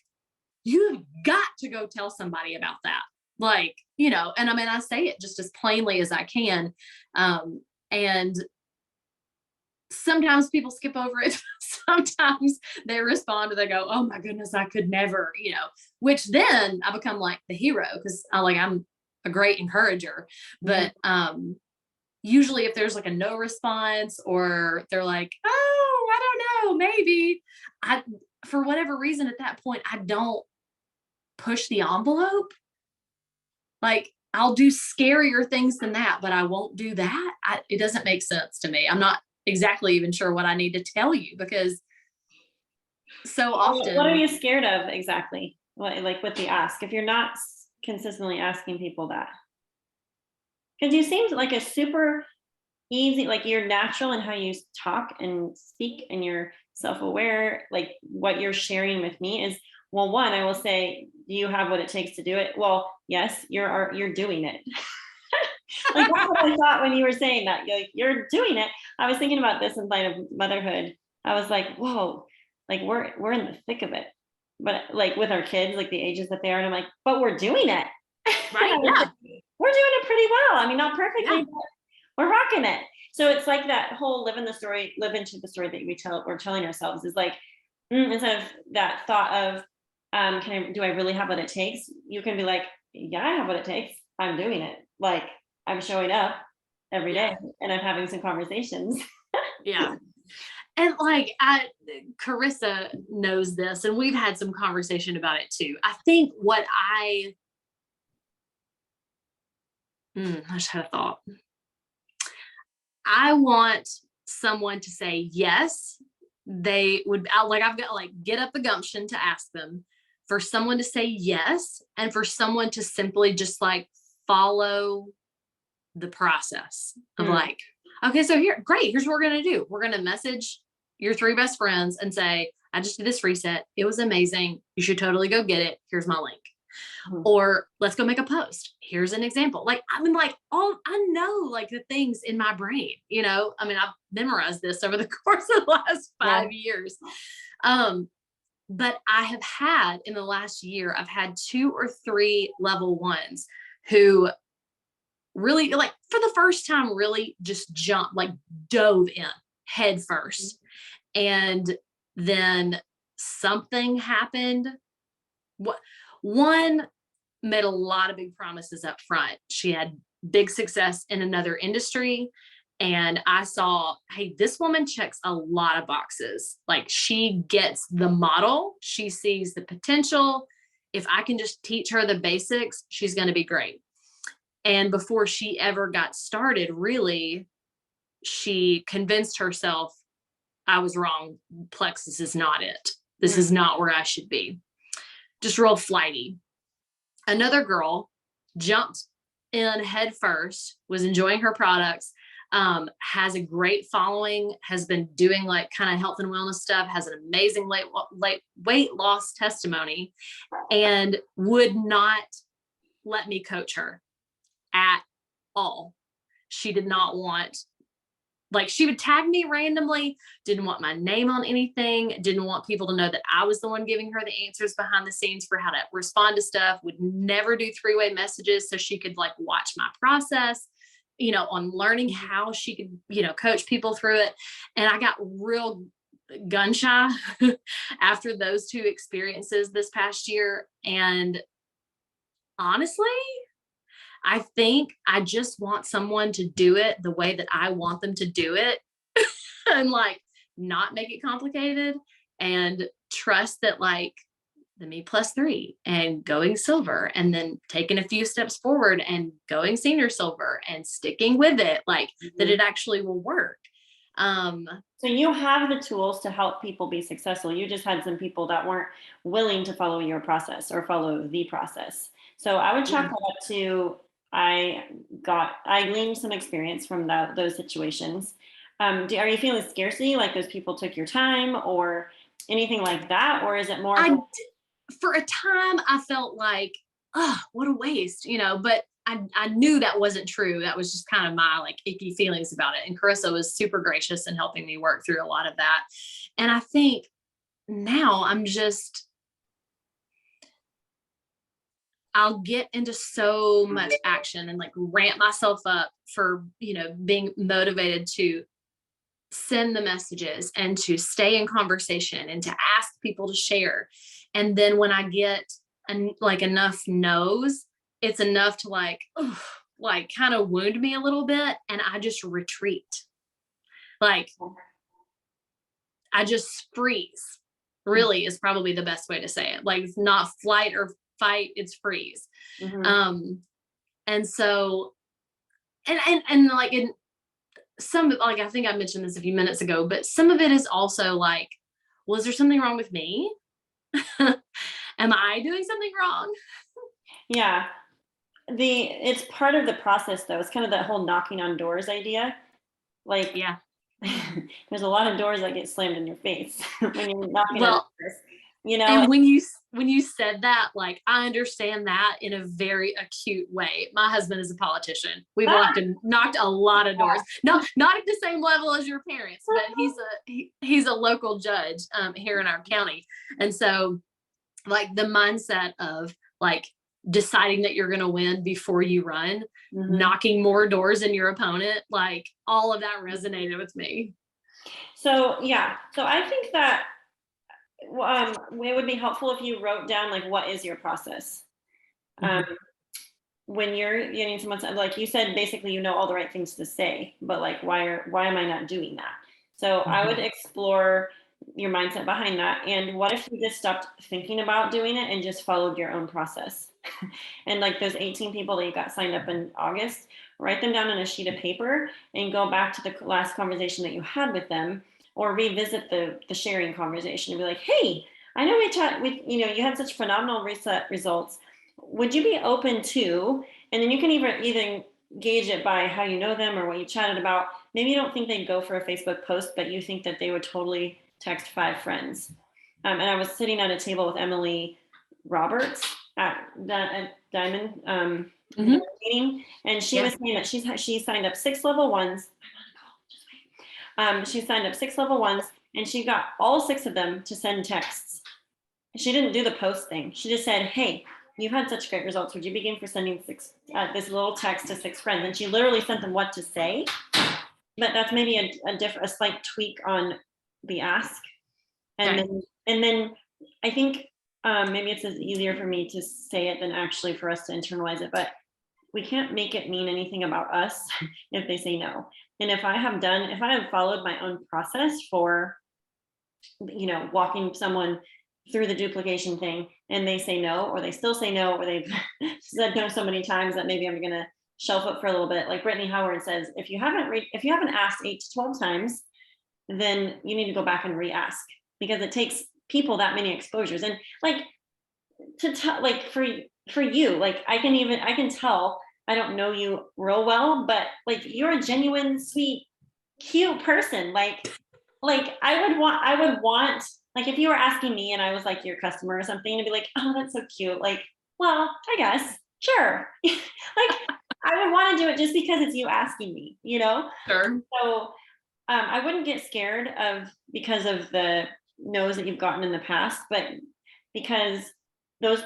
you've got to go tell somebody about that. Like, and I mean, I say it just as plainly as I can. And sometimes people skip over it. Sometimes they respond and they go, oh my goodness, I could never, which then I become like the hero because I'm a great encourager. But usually if there's like a no response or they're like, oh, I don't know, maybe for whatever reason at that point, I don't push the envelope. Like I'll do scarier things than that, but I won't do that. It doesn't make sense to me. I'm not exactly even sure what I need to tell you because so often. What are you scared of exactly? What, like with the ask, if you're not consistently asking people that? Because you seem like a super easy, like you're natural in how you talk and speak and you're self-aware. Like what you're sharing with me is, well, one, I will say, do you have what it takes to do it? Well, yes, you're doing it. Like that's what I thought when you were saying that. You're doing it. I was thinking about this in light of motherhood. I was like, whoa, like we're in the thick of it. But like with our kids, like the ages that they are, and I'm like, but we're doing it. Right? Yeah. We're doing it pretty well. I mean, not perfectly, Yeah. but we're rocking it. So it's like that whole live into the story that we're telling ourselves is like, instead of that thought of, do I really have what it takes? You can be like, yeah, I have what it takes. I'm doing it. Like I'm showing up every day and I'm having some conversations. Yeah. And Carissa knows this, and we've had some conversation about it too. I think I just had a thought. I want someone to say yes. They would I've got get up the gumption to ask them, for someone to say yes, and for someone to simply just follow the process of okay, so here's what we're going to do. We're going to message your 3 best friends and say, I just did this reset. It was amazing. You should totally go get it. Here's my link. Or let's go make a post. Here's an example. I know the things in my brain, I've memorized this over the course of the last 5 years. But I have had in the last year, I've had 2 or 3 level 1s who really for the first time, really just dove in head first. And then something happened. One made a lot of big promises up front. She had big success in another industry. And I saw, hey, this woman checks a lot of boxes. She gets the model. She sees the potential. If I can just teach her the basics, she's going to be great. And before she ever got started, really, she convinced herself, I was wrong. Plexus is not it. This is not where I should be. Just real flighty. Another girl jumped in head first, was enjoying her products, has a great following, has been doing kind of health and wellness stuff, has an amazing weight loss testimony, and would not let me coach her at all. She did not want, she would tag me randomly, didn't want my name on anything, didn't want people to know that I was the one giving her the answers behind the scenes for how to respond to stuff, would never do 3-way messages so she could watch my process, on learning how she could, coach people through it. And I got real gun shy after those two experiences this past year. And honestly, I think I just want someone to do it the way that I want them to do it and like not make it complicated and trust that like the Me+3 and going silver and then taking a few steps forward and going senior silver and sticking with it, like that it actually will work. So you have the tools to help people be successful. You just had some people that weren't willing to follow your process or follow the process. So I would chalk that up to I gleaned some experience from those situations. Are you feeling scarcity, like those people took your time or anything like that? Or is it more? For a time, I felt like, oh, what a waste, you know, but I knew that wasn't true. That was just kind of my like icky feelings about it. And Carissa was super gracious in helping me work through a lot of that. And I think now I'll get into so much action and like ramp myself up for, you know, being motivated to send the messages and to stay in conversation and to ask people to share. And then when I get like enough no's, it's enough to like kind of wound me a little bit. And I just retreat. Like I just freeze, really is probably the best way to say it. Like it's not flight or fight, it's freeze. And so, and like in some, like, I think I mentioned this a few minutes ago, but some of it is also like, well, is there something wrong with me? Am I doing something wrong? Yeah. It's part of the process though. It's kind of that whole knocking on doors idea. Like, Yeah. there's a lot of doors that get slammed in your face when you're knocking on doors, you know? And when you said that, like, I understand that in a very acute way. My husband is a politician. We've knocked a lot of doors. Not at the same level as your parents, but he's a local judge here in our county. And so like the mindset of like deciding that you're going to win before you run, knocking more doors than your opponent, like all of that resonated with me. So, yeah. So I think that it would be helpful if you wrote down like, what is your process? When you're getting someone, like you said, basically, you know, all the right things to say, but like, why am I not doing that? So I would explore your mindset behind that. And what if you just stopped thinking about doing it and just followed your own process? And like those 18 people that you got signed up in August, write them down on a sheet of paper and go back to the last conversation that you had with them, or revisit the sharing conversation and be like, hey, I know you had such phenomenal results. Would you be open to, and then you can even gauge it by how you know them or what you chatted about. Maybe you don't think they'd go for a Facebook post, but you think that they would totally text 5 friends. And I was sitting at a table with Emily Roberts at Diamond meeting, and she was saying that she signed up 6 level 1s. She signed up 6 level 1s, and she got all 6 of them to send texts. She didn't do the post thing. She just said, hey, you've had such great results. Would you begin for sending this little text to 6 friends? And she literally sent them what to say. But that's maybe a slight tweak on the ask. And then I think maybe it's easier for me to say it than actually for us to internalize it. But we can't make it mean anything about us if they say no. And if I have followed my own process for, walking someone through the duplication thing and they say no, or they still say no, or they've said no so many times that maybe I'm going to shelf it for a little bit. Like Brittany Howard says, if you haven't asked 8 to 12 times, then you need to go back and re-ask, because it takes people that many exposures. And like for you, like I can tell, I don't know you real well, but like you're a genuine, sweet, cute person. Like I would want, like if you were asking me and I was like your customer or something, to be like, oh, that's so cute. Like, well, I guess, sure. Like I would want to do it just because it's you asking me, Sure. So I wouldn't get scared because of the no's that you've gotten in the past, but because those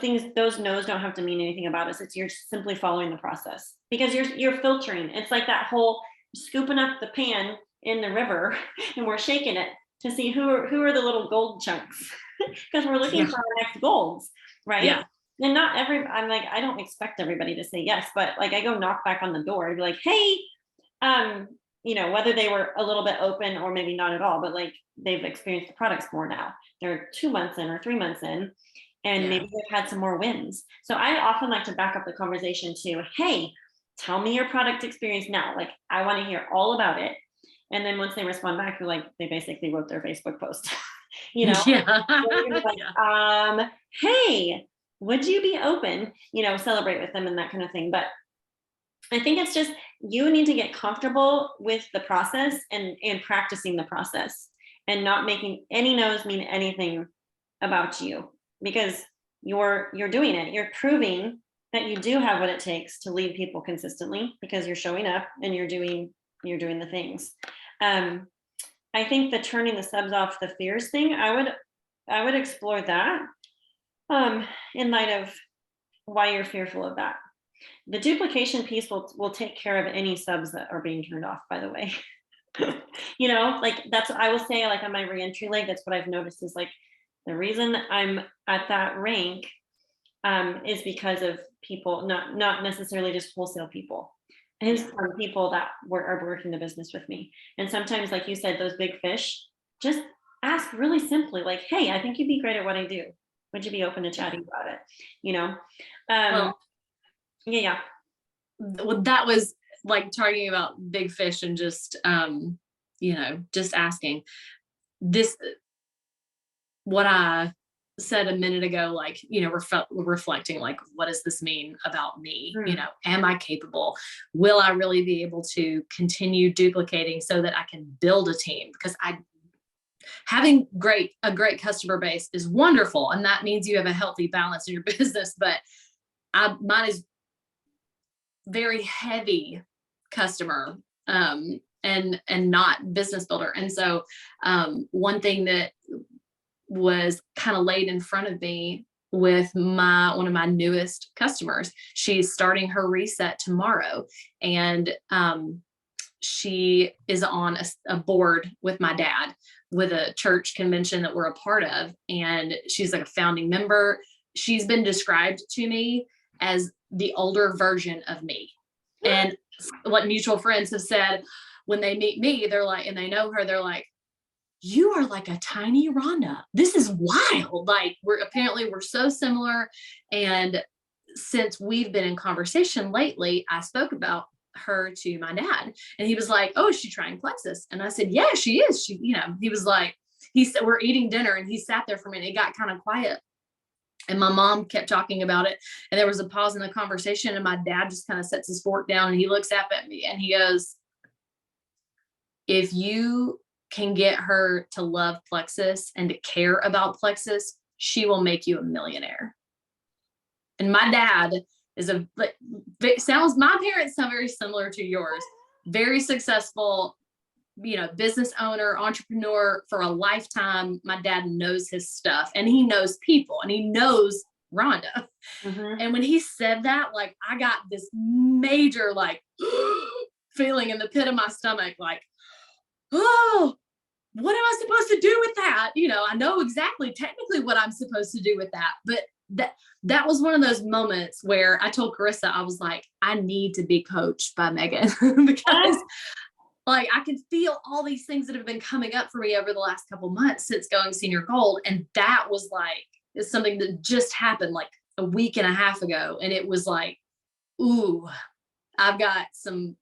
no's don't have to mean anything about us. You're simply following the process, because you're filtering. It's like that whole scooping up the pan in the river and we're shaking it. to see who are the little gold chunks, because we're looking Yeah. for our next golds, right? Yeah. And not I'm like, I don't expect everybody to say yes, but like I go knock back on the door and be like, hey, whether they were a little bit open or maybe not at all, but like they've experienced the products more now. They're 2 months in or 3 months in, and Yeah. maybe they've had some more wins. So I often like to back up the conversation to, hey, tell me your product experience now. Like I want to hear all about it. And then once they respond back, they're like, they basically wrote their Facebook post, Yeah. like, hey, would you be open, celebrate with them and that kind of thing. But I think it's just, you need to get comfortable with the process and practicing the process, and not making any no's mean anything about you, because you're doing it. You're proving that you do have what it takes to lead people consistently, because you're showing up and you're doing the things. I think the turning the subs off the fears thing, I would explore that in light of why you're fearful of that. The duplication piece will take care of any subs that are being turned off, by the way. Like that's what I will say, like on my reentry leg, that's what I've noticed is like the reason I'm at that rank is because of people, not necessarily just wholesale people, and some people that are working the business with me. And sometimes, like you said, those big fish, just ask really simply, like, hey, I think you'd be great at what I do. Would you be open to chatting about it? Well, Yeah. well, that was like talking about big fish and just just asking this, what I said a minute ago, like, reflecting, like, what does this mean about me? Am I capable? Will I really be able to continue duplicating so that I can build a team? Because having a great customer base is wonderful, and that means you have a healthy balance in your business, but mine is very heavy customer and not business builder. And so one thing that was kind of laid in front of me with one of my newest customers, she's starting her reset tomorrow, and she is on a board with my dad with a church convention that we're a part of, and she's like a founding member. She's been described to me as the older version of me. And what mutual friends have said when they meet me, they're like, and they know her, they're like, you are like a tiny Rhonda. This is wild. Like we're so similar. And since we've been in conversation lately, I spoke about her to my dad, and he was like, oh, is she trying Plexus? And I said, yeah, she is. He was like, he said, we're eating dinner, and he sat there for a minute. It got kind of quiet. And my mom kept talking about it, and there was a pause in the conversation, and my dad just kind of sets his fork down, and he looks up at me and he goes, if you can get her to love Plexus and to care about Plexus, she will make you a millionaire. And my dad is my parents sound very similar to yours, very successful, business owner, entrepreneur for a lifetime. My dad knows his stuff, and he knows people, and he knows Rhonda. Mm-hmm. And when he said that, like, I got this major, like, feeling in the pit of my stomach, like, oh, what am I supposed to do with that? I know exactly technically what I'm supposed to do with that, but that was one of those moments where I told Carissa, I was like, I need to be coached by Megan because like I can feel all these things that have been coming up for me over the last couple months since going senior gold. And that was like, it's something that just happened like a week and a half ago. And it was like, ooh, I've got some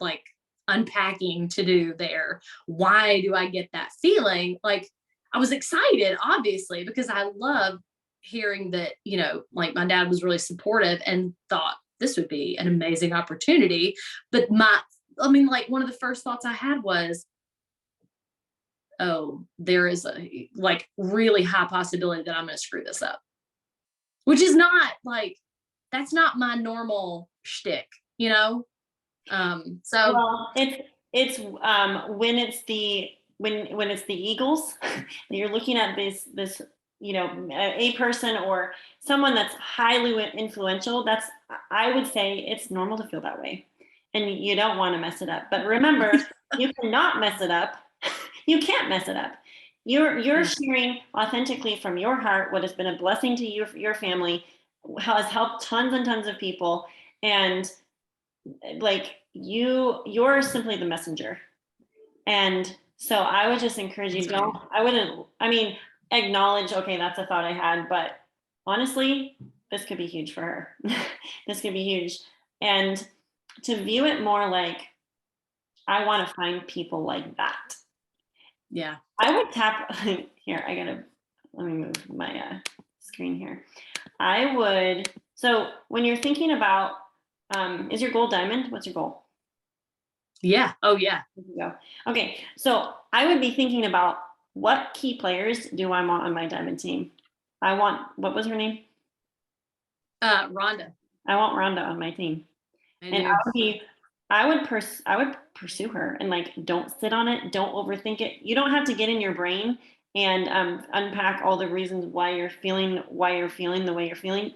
like unpacking to do there. Why do I get that feeling? Like I was excited, obviously, because I love hearing that, like my dad was really supportive and thought this would be an amazing opportunity. But like one of the first thoughts I had was, oh, there is a like really high possibility that I'm going to screw this up, which is not like, that's not my normal shtick, So well, it's when it's the Eagles, you're looking at this a person or someone that's highly influential. I would say it's normal to feel that way, and you don't want to mess it up. But remember, you cannot mess it up. You can't mess it up. You're sharing authentically from your heart what has been a blessing to you, your family, how has helped tons and tons of people, and like you're simply the messenger. And so I would just encourage you, I mean, acknowledge, okay, that's a thought I had, but honestly, this could be huge for her. This could be huge. And to view it more like, I want to find people like that. Yeah. I would tap here. Let me move my screen here. So when you're thinking about, is your goal diamond? What's your goal? Yeah. Oh, yeah. There you go. Okay. So I would be thinking about what key players do I want on my diamond team? What was her name? Rhonda. I want Rhonda on my team. And I would pursue her and like, don't sit on it. Don't overthink it. You don't have to get in your brain and unpack all the reasons why you're feeling the way you're feeling.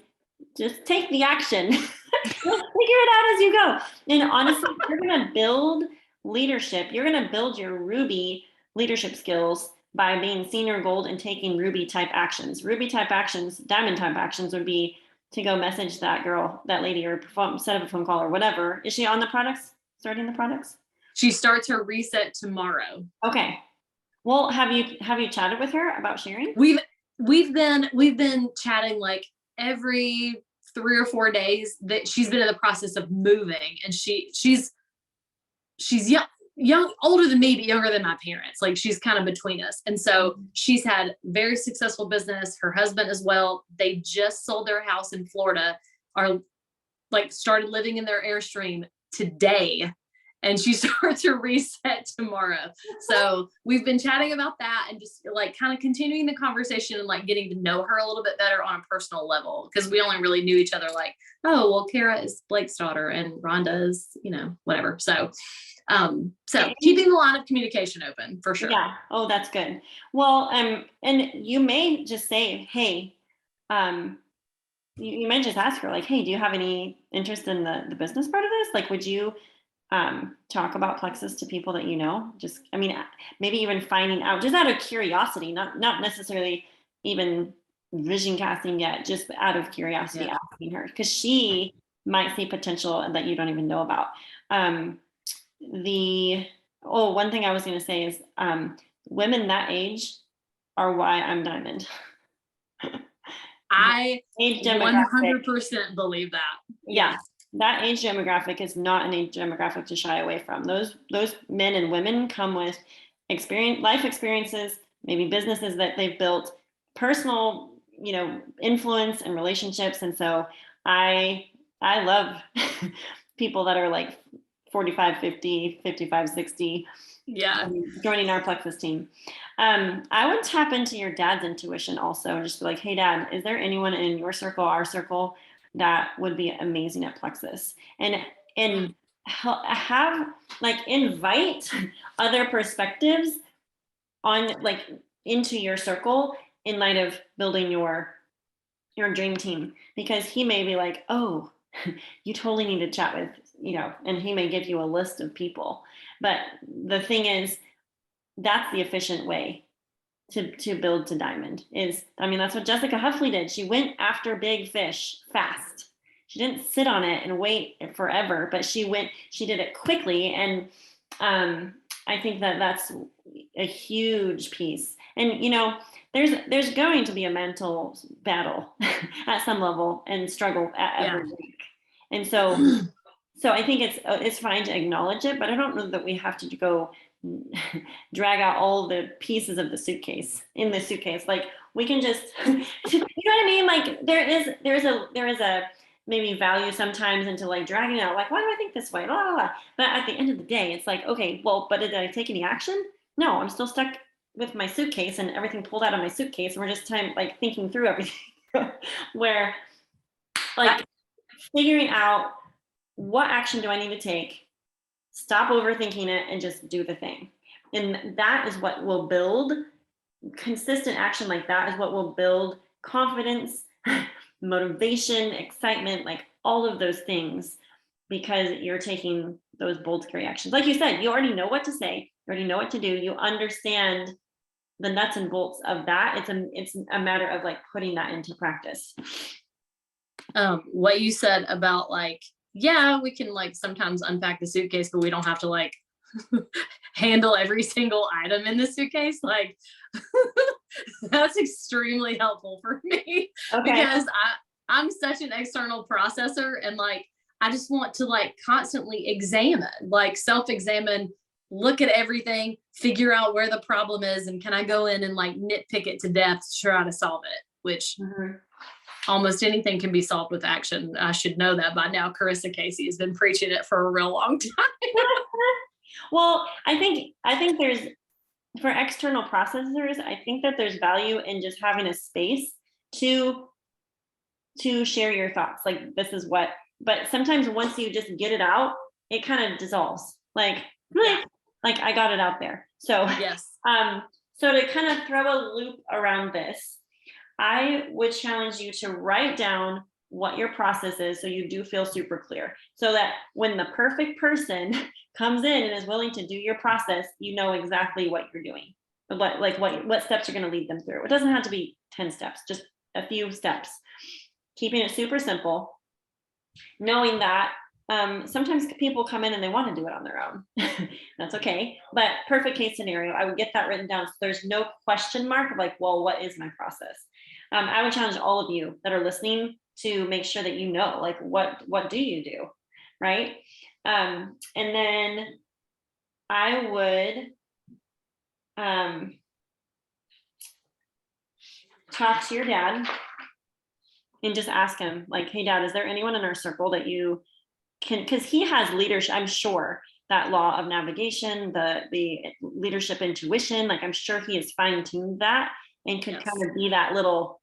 Just take the action. Figure it out as you go. And honestly, you're going to build leadership. You're going to build your Ruby leadership skills by being senior gold and taking Ruby type actions. Ruby type actions, diamond type actions would be to go message that girl, that lady, or set up a phone call or whatever. Is she on the products? Starting the products? She starts her reset tomorrow. Okay. Well, have you chatted with her about sharing? We've been chatting like every 3 or 4 days. That she's been in the process of moving, and she's young, older than me, but younger than my parents. Like, she's kind of between us. And so she's had very successful business, her husband as well. They just sold their house in Florida, are like started living in their Airstream today. And she starts her reset tomorrow. So we've been chatting about that and just like kind of continuing the conversation and like getting to know her a little bit better on a personal level. Because we only really knew each other like, oh, well, Kara is Blake's daughter and Rhonda is, whatever. So keeping the line of communication open for sure. Yeah. Oh, that's good. Well, and you may just say, hey, you might just ask her like, hey, do you have any interest in the business part of this? Like, would you talk about Plexus to people that you know? Just, I mean, maybe even finding out just out of curiosity, not necessarily even vision casting yet, just out of curiosity, asking her, because she might see potential that you don't even know about. One thing I was going to say is women that age are why I'm diamond. I age 100% believe that. Yeah. That age demographic is not an age demographic to shy away from. Those men and women come with life experiences, maybe businesses that they've built, personal, influence and relationships. And so I love people that are like 45, 50, 55, 60. Yeah. Joining our Plexus team. I would tap into your dad's intuition also, and just be like, hey, Dad, is there anyone in your circle, our circle, that would be amazing at Plexus? And have invite other perspectives on into your circle in light of building your dream team, because he may be like, oh, you totally need to chat with, and he may give you a list of people. But the thing is, that's the efficient way to build to diamond. That's what Jessica Huffley did. She went after big fish fast. She didn't sit on it and wait forever, but she did it quickly. And I think that's a huge piece. And, there's going to be a mental battle at some level and struggle every week. And so I think it's fine to acknowledge it, but I don't know that we have to go drag out all the pieces of the suitcase. Like, we can just, you know what I mean? Like, there is a maybe value sometimes into like dragging it out. Like, why do I think this way? Blah, blah, blah. But at the end of the day, it's like, okay, well, but did I take any action? No, I'm still stuck with my suitcase and everything pulled out of my suitcase. And we're just thinking through everything where figuring out what action do I need to take, stop overthinking it, and just do the thing. And that is what will build consistent action. Like, that is what will build confidence, motivation, excitement, like all of those things, because you're taking those bold, scary actions. Like you said, you already know what to say, you already know what to do, you understand the nuts and bolts of that. It's a matter of like putting that into practice. What you said about like, yeah, we can like sometimes unpack the suitcase, but we don't have to like handle every single item in the suitcase. Like that's extremely helpful for me because I'm such an external processor, and like I just want to like constantly examine, like self-examine, look at everything, figure out where the problem is, and can I go in and like nitpick it to death to try to solve it, which almost anything can be solved with action. I should know that by now. Carissa Casey has been preaching it for a real long time. Well, I think there's, for external processors, I think that there's value in just having a space to share your thoughts. Like this is what, but sometimes once you just get it out, it kind of dissolves. Like I got it out there. So yes. So to kind of throw a loop around this, I would challenge you to write down what your process is so you do feel super clear, so that when the perfect person comes in and is willing to do your process, you know exactly what you're doing, what steps you're going to lead them through. It doesn't have to be 10 steps, just a few steps, keeping it super simple, knowing that sometimes people come in and they want to do it on their own. That's okay. But perfect case scenario, I would get that written down so there's no question mark of like, well, what is my process? I would challenge all of you that are listening to make sure that you know, like, what do you do, right? And then I would talk to your dad and just ask him, like, hey, Dad, is there anyone in our circle that you can, because he has leadership, I'm sure, that law of navigation, the leadership intuition, like I'm sure he has fine-tuned that and could kind of be that little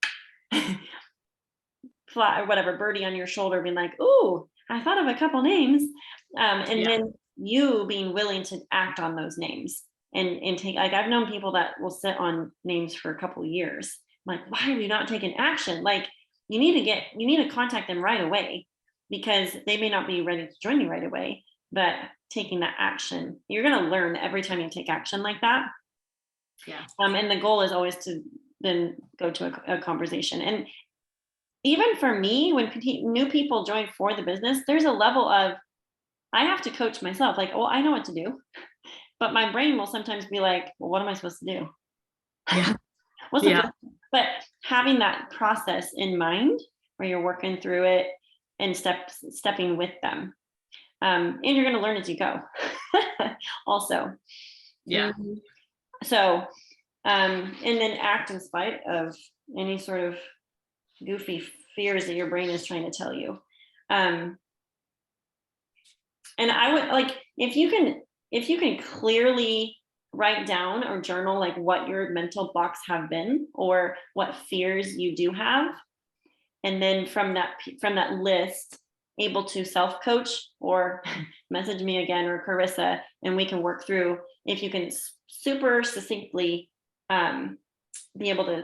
fly or whatever birdie on your shoulder being like, ooh, I thought of a couple names. And then you being willing to act on those names and take, like I've known people that will sit on names for a couple of years. I'm like, why are you not taking action? Like you need to contact them right away, because they may not be ready to join you right away, but taking that action, you're going to learn every time you take action like that. Yeah. And the goal is always to then go to a conversation. And even for me, when new people join for the business, there's a level of, I have to coach myself. Like, I know what to do, but my brain will sometimes be like, well, what am I supposed to do? Yeah. But having that process in mind where you're working through it and stepping with them. And you're going to learn as you go also. Yeah. So, and then act in spite of any sort of goofy fears that your brain is trying to tell you. And I would like, if you can clearly write down or journal like what your mental blocks have been or what fears you do have. And then from that list, able to self-coach or message me again or Carissa, and we can work through, if you can super succinctly be able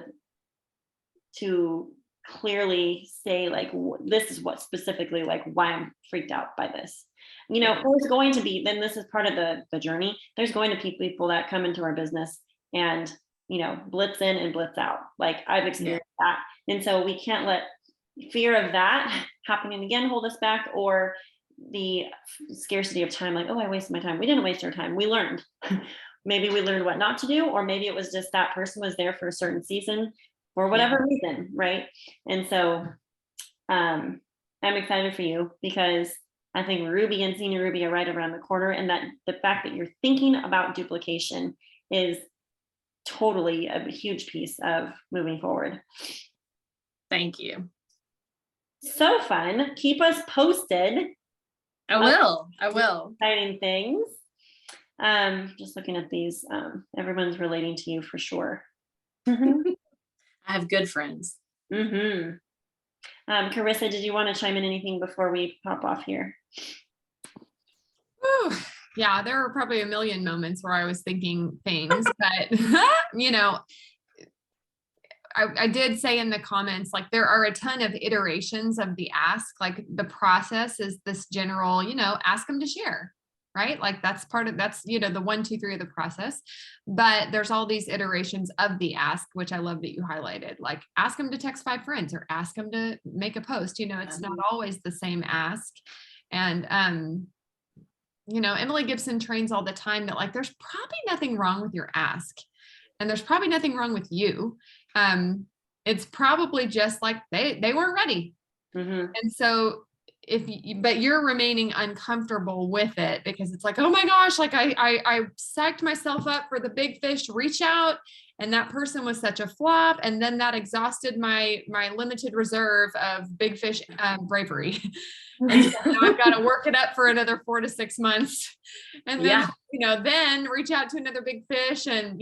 to clearly say like, this is what specifically, like why I'm freaked out by this. You know, there's going to be, then this is part of the journey. There's going to be people that come into our business and, you know, blitz in and blitz out. Like I've experienced that. And so we can't let fear of that happening again hold us back, or the scarcity of time, like, oh, I wasted my time. We didn't waste our time. We learned. Maybe we learned what not to do, or maybe it was just that person was there for a certain season for whatever reason, right? And so I'm excited for you, because I think Ruby and Senior Ruby are right around the corner, and that the fact that you're thinking about duplication is totally a huge piece of moving forward. Thank you. So fun. Keep us posted. I will. Exciting things. Just looking at these, everyone's relating to you for sure. I have good friends. Carissa, did you want to chime in anything before we pop off here? Whew. Yeah, there were probably a million moments where I was thinking things, but you know, I did say in the comments, like there are a ton of iterations of the ask, like the process is this general, you know, ask them to share. right? Like that's the 1, 2, 3 of the process. But there's all these iterations of the ask, which I love that you highlighted. Like ask them to text 5 friends or ask them to make a post. It's not always the same ask. And Emily Gibson trains all the time that like there's probably nothing wrong with your ask. And there's probably nothing wrong with you. It's probably just like they weren't ready. Mm-hmm. And so but you're remaining uncomfortable with it because it's like, oh my gosh, like I psyched myself up for the big fish reach out, and that person was such a flop, and then that exhausted my limited reserve of big fish bravery. And so now I've got to work it up for another 4 to 6 months, and then then reach out to another big fish and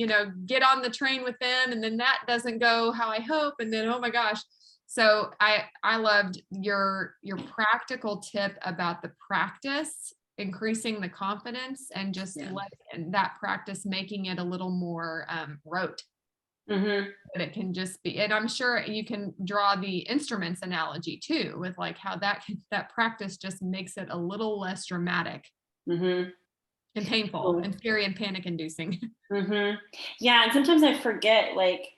get on the train with them, and then that doesn't go how I hope, and then oh my gosh. So I loved your practical tip about the practice, increasing the confidence, and just letting that practice making it a little more rote. Mm-hmm. But it can just be, and I'm sure you can draw the instruments analogy too, with like how that practice just makes it a little less dramatic. Mm-hmm. And painful and scary and panic inducing. Mm-hmm. Yeah, and sometimes I forget like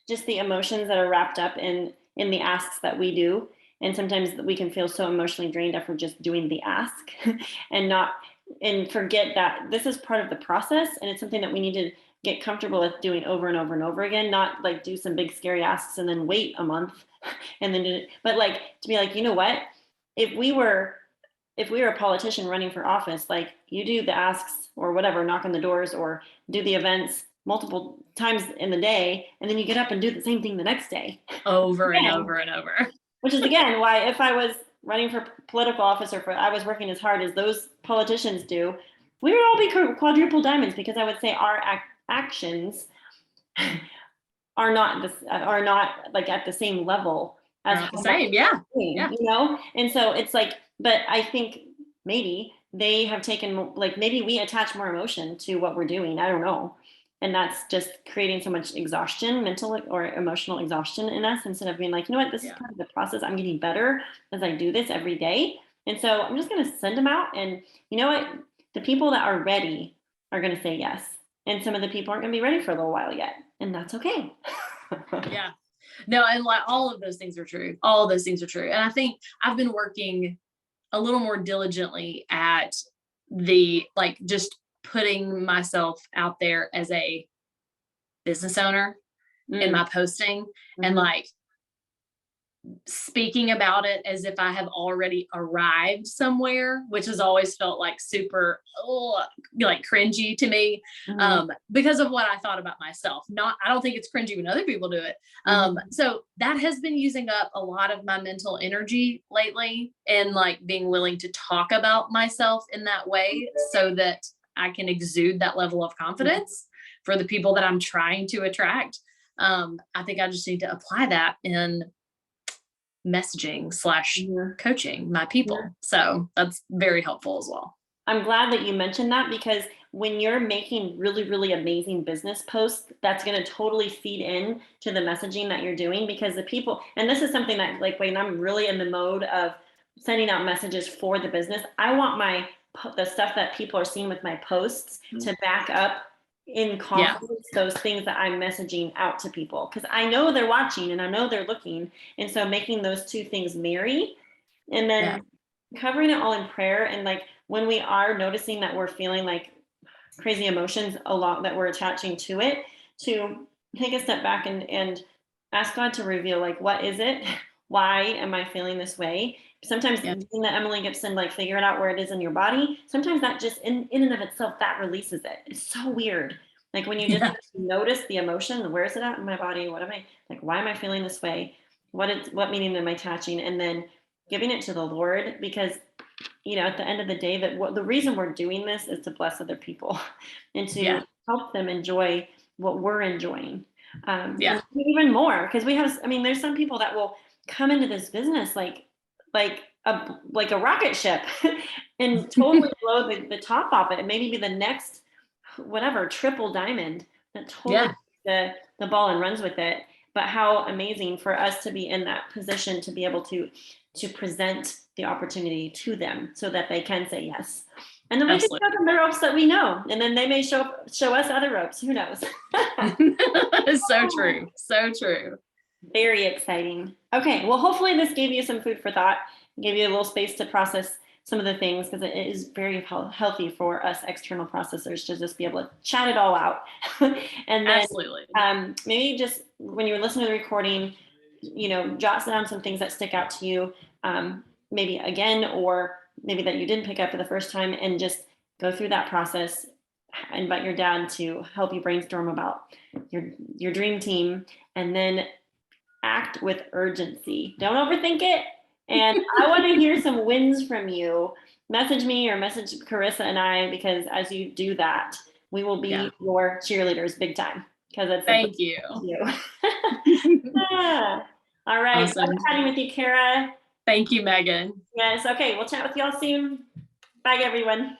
just the emotions that are wrapped up in the asks that we do. And sometimes we can feel so emotionally drained after just doing the ask and forget that this is part of the process. And it's something that we need to get comfortable with doing over and over and over again, not like do some big scary asks and then wait a month and then do it. But like to be like, you know what, if we were a politician running for office, like you do the asks or whatever, knock on the doors or do the events multiple times in the day, and then you get up and do the same thing the next day. Over and over and over. Which is again why if I was running for political office or I was working as hard as those politicians do, we would all be quadruple diamonds, because I would say our actions are not like at the same level as the same, yeah. And so it's like, but I think maybe they have taken, like maybe we attach more emotion to what we're doing. I don't know. And that's just creating so much exhaustion, mental or emotional exhaustion in us, instead of being like, you know what, this is part of the process. I'm getting better as I do this every day. And so I'm just going to send them out. And you know what? The people that are ready are going to say yes. And some of the people aren't going to be ready for a little while yet. And that's okay. Yeah. No, and like all of those things are true. All of those things are true. And I think I've been working a little more diligently at just putting myself out there as a business owner in my posting, and like speaking about it as if I have already arrived somewhere, which has always felt like super like cringy to me, because of what I thought about myself. I don't think it's cringy when other people do it. So that has been using up a lot of my mental energy lately, and like being willing to talk about myself in that way so that I can exude that level of confidence for the people that I'm trying to attract. I think I just need to apply that in messaging / coaching my people. So that's very helpful as well. I'm glad that you mentioned that, because when you're making really, really amazing business posts, that's going to totally feed in to the messaging that you're doing, because the people, and this is something that like when I'm really in the mode of sending out messages for the business, I want the stuff that people are seeing with my posts to back up in confidence those things that I'm messaging out to people, because I know they're watching and I know they're looking. And so making those two things marry, and then covering it all in prayer. And like when we are noticing that we're feeling like crazy emotions a lot that we're attaching to it, to take a step back and ask God to reveal, like, what is it? Why am I feeling this way? Sometimes using the Emily Gibson, like figure it out where it is in your body. Sometimes that just in and of itself, that releases it. It's so weird. Like when you just notice the emotion, where is it at in my body? What am I, like, why am I feeling this way? What meaning am I attaching? And then giving it to the Lord, because, you know, at the end of the day, the reason we're doing this is to bless other people and to help them enjoy what we're enjoying. Even more, because there's some people that will come into this business like a rocket ship and totally blow the top off it, and maybe be the next triple diamond that totally the ball and runs with it. but how amazing for us to be in that position to be able to present the opportunity to them so that they can say yes. And then we can show them the ropes that we know, and then they may show us other ropes. Who knows? So true. So true. Very exciting. Okay, well, hopefully this gave you some food for thought, gave you a little space to process some of the things, because it is very healthy for us external processors to just be able to chat it all out. And then Absolutely. Maybe just when you're listening to the recording, jot down some things that stick out to you, maybe again, or maybe that you didn't pick up for the first time, and just go through that process. Invite your dad to help you brainstorm about your dream team, and then act with urgency. Don't overthink it. And I want to hear some wins from you. Message me or message Carissa and I, because as you do that, we will be your cheerleaders big time. Because it's Thank you. Yeah. All right. Awesome. Love chatting with you, Kara. Thank you, Megan. Yes. Okay. We'll chat with y'all soon. Bye, everyone.